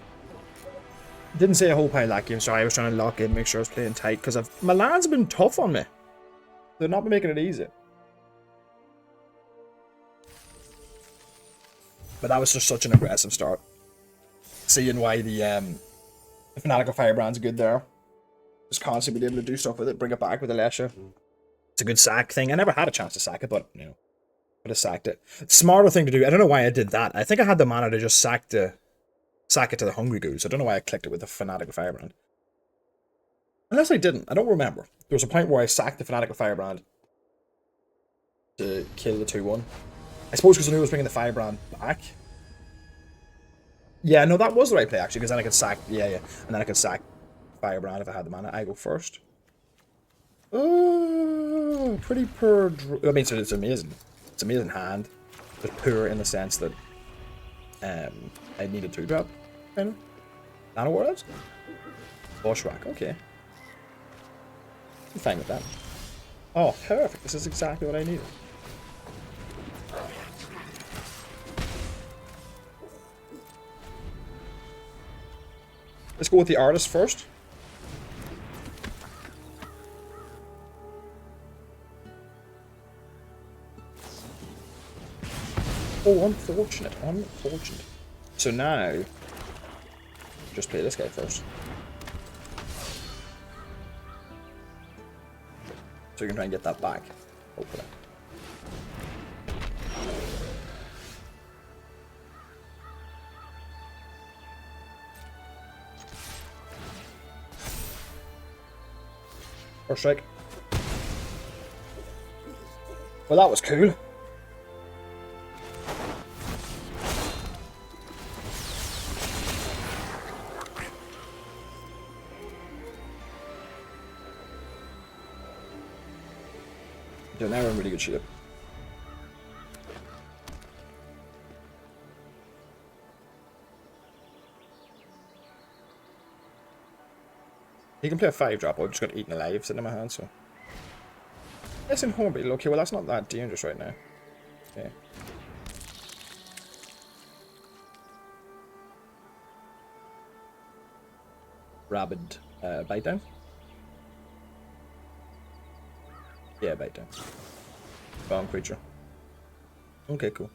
Didn't say a whole pile that game, so I was trying to lock in, make sure I was playing tight, because my lands have been tough on me. They've not been making it easy. But that was just such an aggressive start. Seeing why the Fanatical Firebrand's good there. Just constantly being able to do stuff with it, bring it back with Alessia. It's a good sack thing. I never had a chance to sack it, but, you know, would have sacked it. Smarter thing to do. I don't know why I did that. I think I had the mana to just sack it to the Hungry Goose. I don't know why I clicked it with the Fanatical Firebrand. Unless I didn't. I don't remember. There was a point where I sacked the Fanatical Firebrand to kill the 2-1. I suppose because I knew I was bringing the Firebrand back. Yeah, no, that was the right play, actually, because then I could sack... Yeah. And then I could sack Firebrand if I had the mana. I go first. Oh, pretty poor... I mean, so it's amazing. It's an amazing hand. Just poor in the sense that I needed 2-drop, kind of. Nano Warlords? Bushwhack, okay. I'm fine with that. Oh, perfect. This is exactly what I needed. Let's go with the artist first. Oh, unfortunate. Unfortunate. So now, just play this guy first. So you can try and get that back, hopefully. First strike. Well, that was cool. Yeah, now we're in really good shape. He can play a 5-drop, I've just got Eaten Alive sitting in my hand, so... Yes, in Hornbeetle, okay, well that's not that dangerous right now. Okay. rabid bite down. Yeah, bite down. Wrong creature. Okay, cool.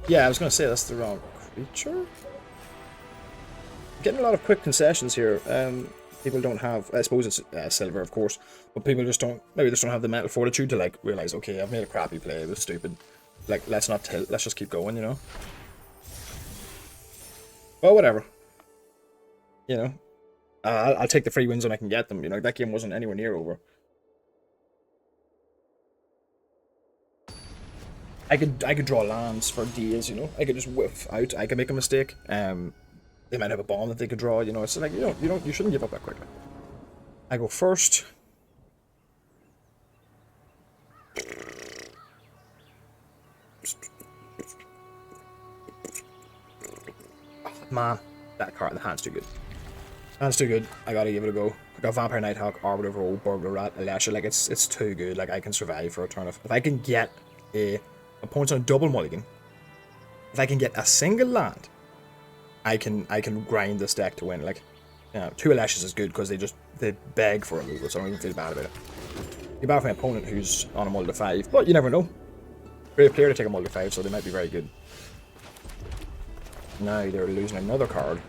Yeah, I was gonna say that's the wrong creature. Getting a lot of quick concessions here. People don't have, I suppose it's silver, of course, but people just don't, maybe just don't have the mental fortitude to like realize, okay, I've made a crappy play, it was stupid. Like, let's not tilt, let's just keep going, you know? Well, whatever. You know? I'll take the free wins when I can get them, you know? That game wasn't anywhere near over. I could draw lands for days, you know? I could just whiff out, I could make a mistake. They might have a bomb that they could draw, you know? It's like, you shouldn't give up that quickly. I go first. Oh, man, that card in the hand's too good. Hand's too good. I gotta give it a go. I got Vampire Nighthawk, Arbiter Roll, Burglar Rat, Alesha. Like, it's too good. Like, I can survive for a turn. If I can get a opponent on a double mulligan, if I can get a single land, I can grind this deck to win. Like, you know, 2 Aleshas is good because they beg for a move, so I don't even feel bad about it. You battle for an opponent who's on a multi 5, but you never know. Great player to take a multi 5, so they might be very good. Now they're losing another card.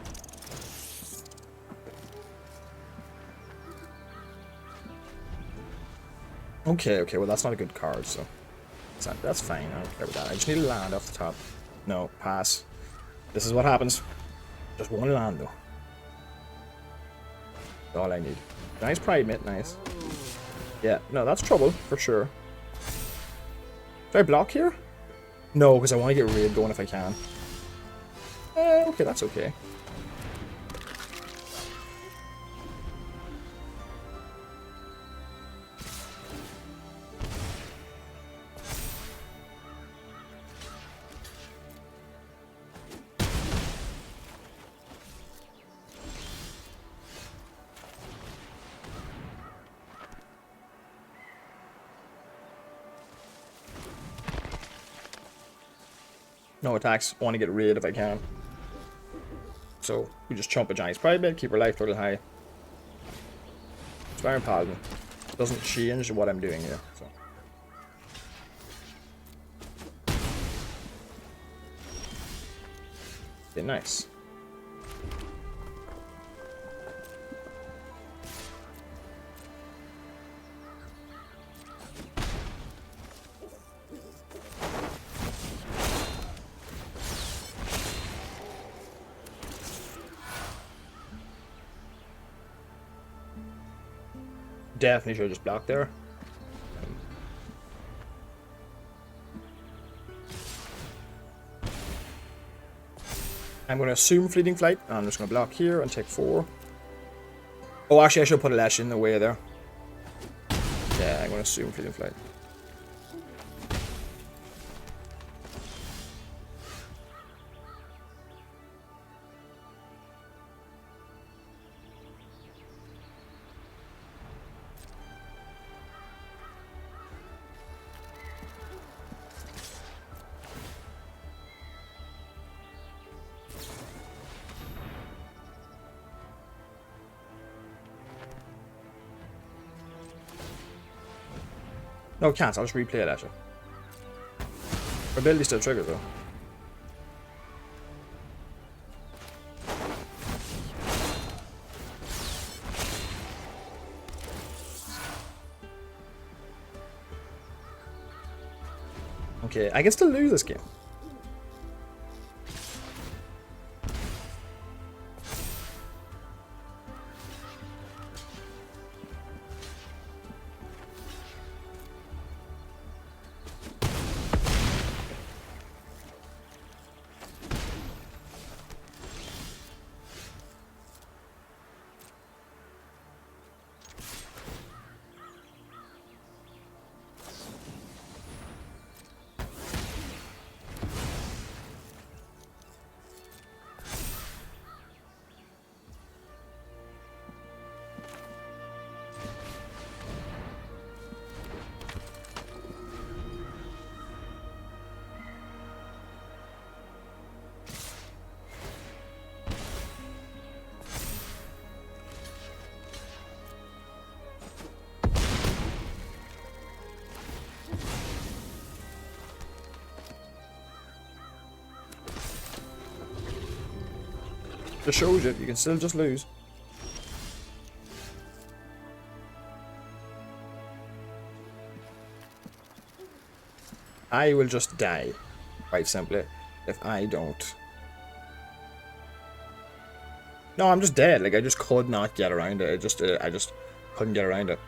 Okay, well that's not a good card, so that's fine. I don't care about that. I just need a land off the top. No, pass. This is what happens. Just one land though. That's all I need. Nice Pride Mitt, nice. Yeah, no, that's trouble for sure. Do I block here? No, because I want to get raid going if I can. Okay, that's okay. No attacks. I want to get rid if I can. So we just chump a Giant's Pride Mitt, keep our life total high. Inspiring Paladin. Doesn't change what I'm doing here. So. Okay, nice. Definitely should have just blocked there. I'm going to assume Fleeting Flight. I'm just going to block here and take 4. Oh, actually, I should put a Lash in the way there. Yeah, I'm going to assume Fleeting Flight. No, can't. I'll just replay it actually. Ability still triggers though. Okay, I can still lose this game. Just shows you can still just lose. I will just die, quite simply, if I don't. No, I'm just dead. Like, I just could not get around it. I just couldn't get around it.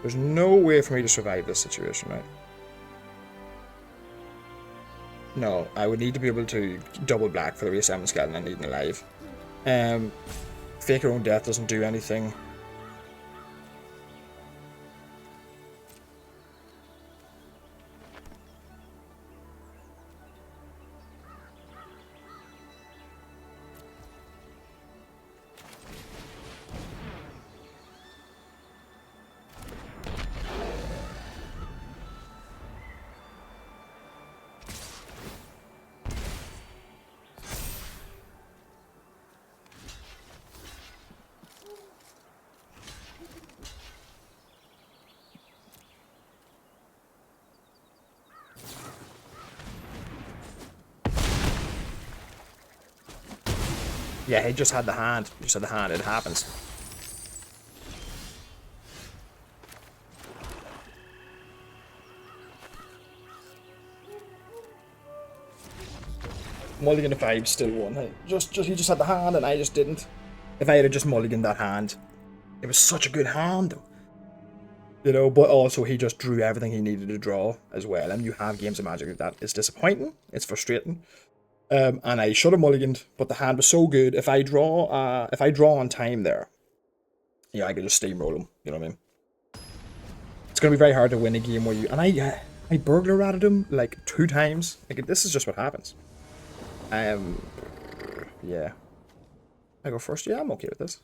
There's no way for me to survive this situation, right? No, I would need to be able to double black for the resummon skeleton and eaten alive. Fake your own death doesn't do anything. Yeah, he just had the hand. He just had the hand. It happens. Mulligan if I still won. He just had the hand and I just didn't. If I had just mulliganed that hand, it was such a good hand, you know. But also he just drew everything he needed to draw as well. And you have games of Magic like that. It's disappointing. It's frustrating. And I should have mulliganed, but the hand was so good. If I draw on time there, yeah, I could just steamroll him. You know what I mean? It's gonna be very hard to win a game where you and I burglar ratted him like 2 times. Like, this is just what happens. Yeah. I go first. Yeah, I'm okay with this.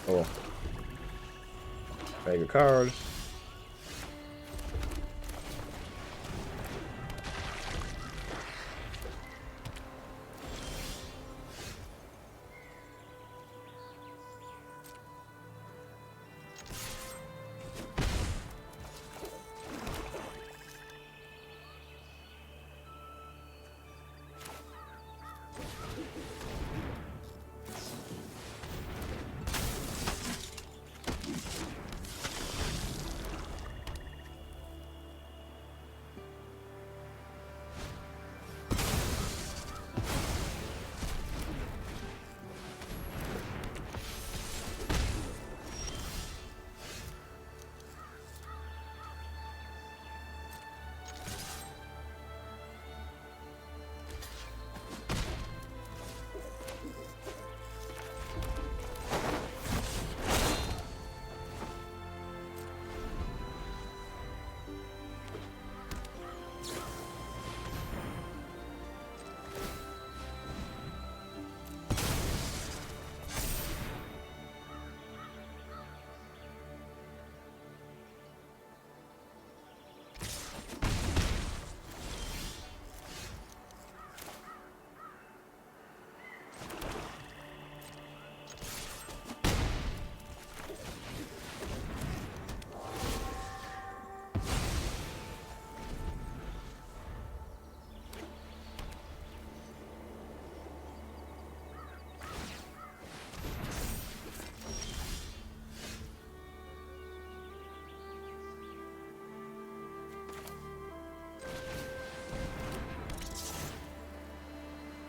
Oh, very good card.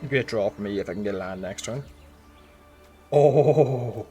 Great draw for me if I can get a land next turn. Oh.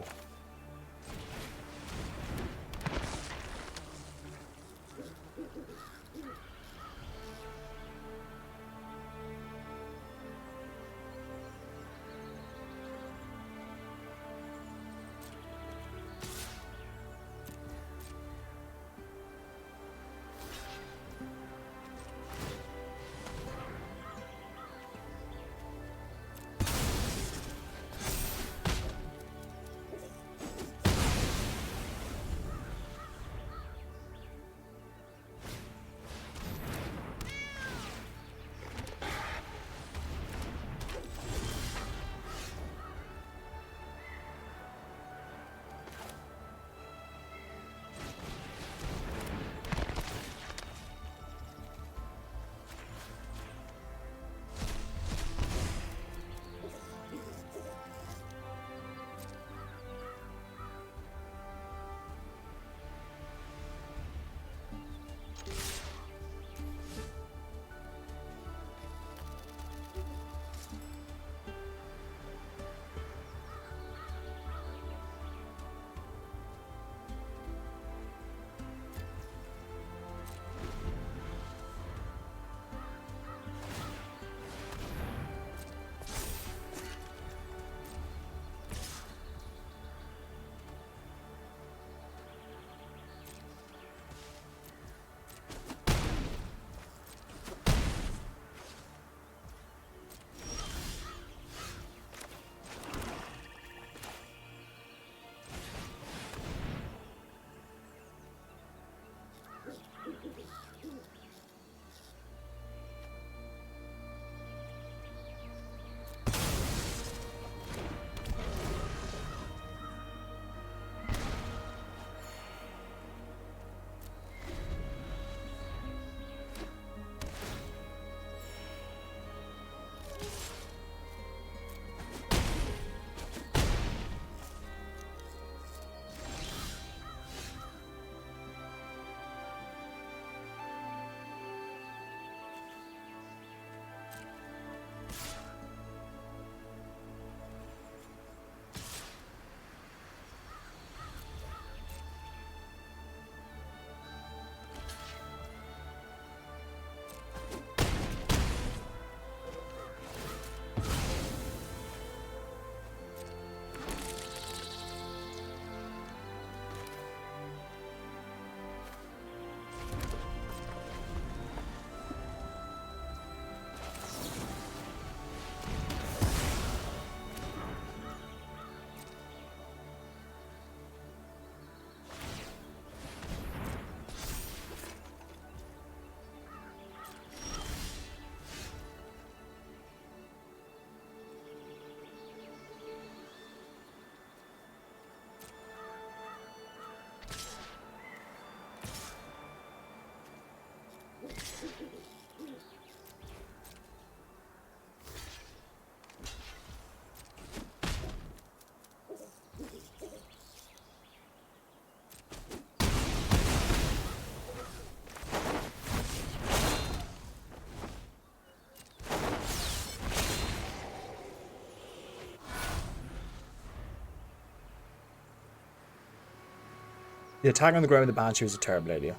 The attack on the ground with the Banshee was a terrible idea.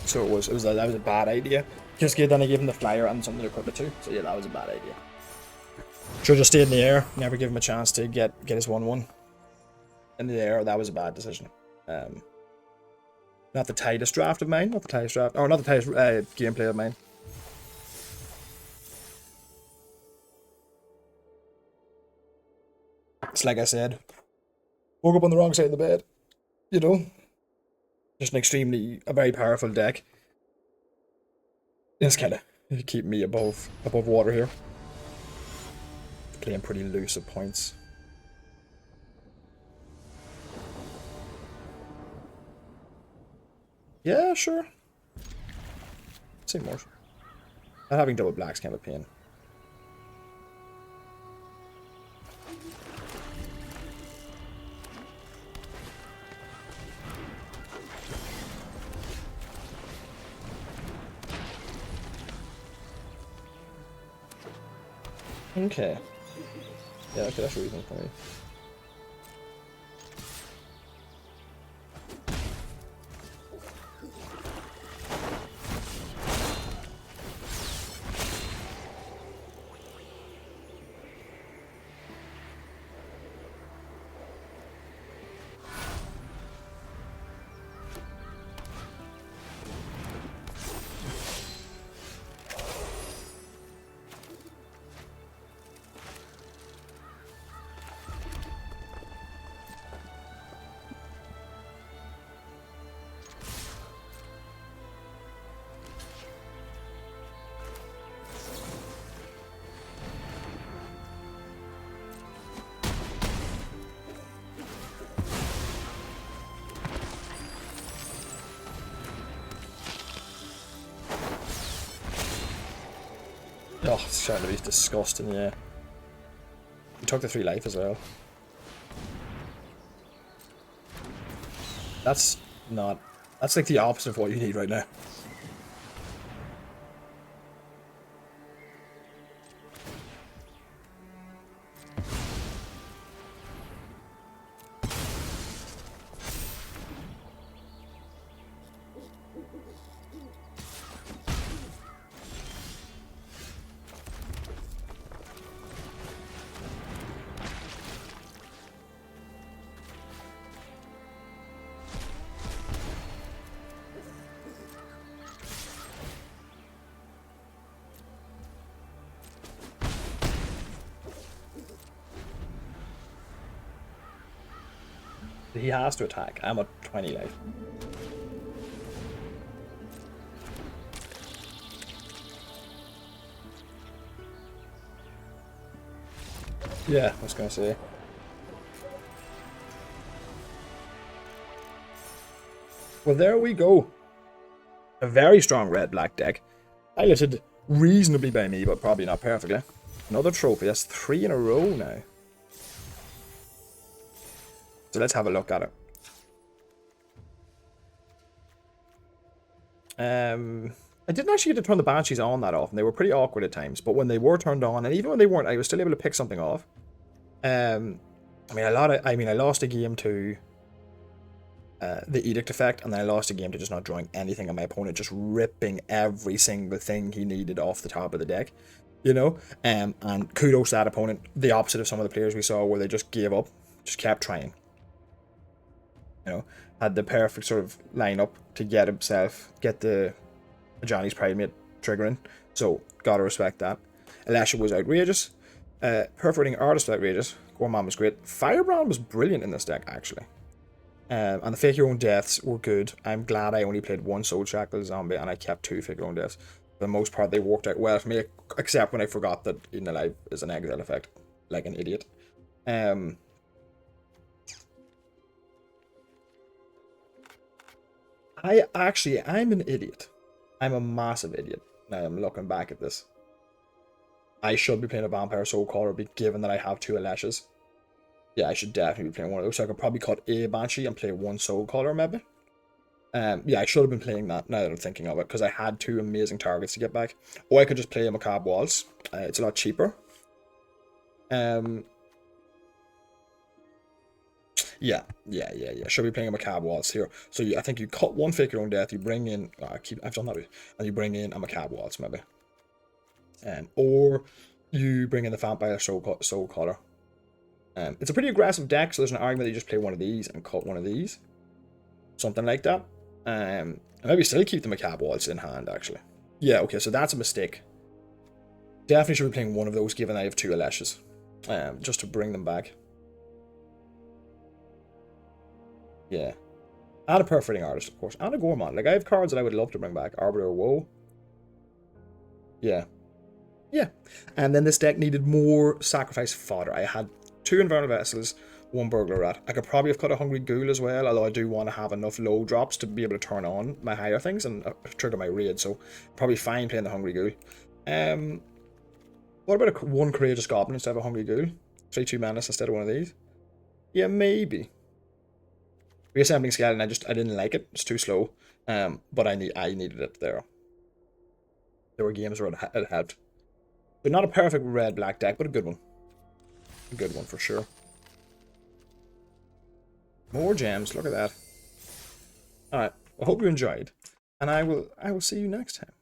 So that was a bad idea. Just then I gave him the flyer and something to equip it to. So yeah, that was a bad idea. Should have just stayed in the air. Never give him a chance to get his 1-1 in the air. That was a bad decision. Not the tightest draft of mine. Not the tightest draft. Or not the tightest gameplay of mine. It's like I said. Woke up on the wrong side of the bed. You know? Just a very powerful deck. It's kind of keep me above water here. Playing pretty loose at points. Yeah, sure. Say more. Not having double black's kind of a pain. Okay. Yeah, okay, that's reason for me. Oh, it's trying to be disgusting, yeah. He took the 3 life as well. That's like the opposite of what you need right now. He has to attack. I'm at 20 life. Yeah, I was gonna say. Well, there we go. A very strong red-black deck. Piloted reasonably by me, but probably not perfectly. Another trophy. That's 3 in a row now. So let's have a look at it. I didn't actually get to turn the Banshees on that often. They were pretty awkward at times, but when they were turned on, and even when they weren't, I was still able to pick something off. I lost a game to the Edict effect, and then I lost a game to just not drawing anything, and my opponent just ripping every single thing he needed off the top of the deck. You know? And kudos to that opponent. The opposite of some of the players we saw where they just gave up, just kept trying. You know, had the perfect sort of lineup to get the Johnny's Primate triggering. So, gotta respect that. Elisha was outrageous. Perforating Artist was outrageous. Gorman was great. Firebrand was brilliant in this deck, actually. And the Fake Your Own Deaths were good. I'm glad I only played 1 Soul Shackle Zombie and I kept 2 Fake Your Own Deaths. For the most part, they worked out well for me, except when I forgot that Eaten Alive is an exile effect. Like an idiot. I'm an idiot. I'm a massive idiot. Now I'm looking back at this. I should be playing a Vampire Soul Caller, given that I have 2 Aleshas. Yeah, I should definitely be playing one of those. So I could probably cut a Banshee and play 1 Soul Caller, maybe. Yeah, I should have been playing that now that I'm thinking of it, because I had 2 amazing targets to get back. Or I could just play a Macabre Waltz. It's a lot cheaper. Yeah. Should be playing a Macabre Waltz here. So I think you cut one Fake Your Own Death, you bring in, I've done that, and you bring in a Macabre Waltz maybe. Or you bring in the Vampire Soul Collar. It's a pretty aggressive deck, so there's an argument that you just play one of these and cut one of these. Something like that. And maybe still keep the Macabre Waltz in hand, actually. Yeah, okay, so that's a mistake. Definitely should be playing one of those, given I have 2 Aleshes. Just to bring them back. Yeah. And a Perforating Artist, of course. And a Gormont. Like, I have cards that I would love to bring back. Arbiter of Woe. Yeah. Yeah. And then this deck needed more sacrifice fodder. I had 2 Infernal Vessels, 1 Burglar Rat. I could probably have cut a Hungry Ghoul as well, although I do want to have enough low drops to be able to turn on my higher things and trigger my raid, so probably fine playing the Hungry Ghoul. What about 1 Courageous Goblin instead of a Hungry Ghoul? 3/2 Menace instead of one of these? Yeah, maybe. Reassembling Skeleton, I didn't like it. It's too slow. But I needed it there. There were games where it helped. But not a perfect red-black deck, but a good one. A good one for sure. More gems, look at that. Alright, I hope you enjoyed. And I will see you next time.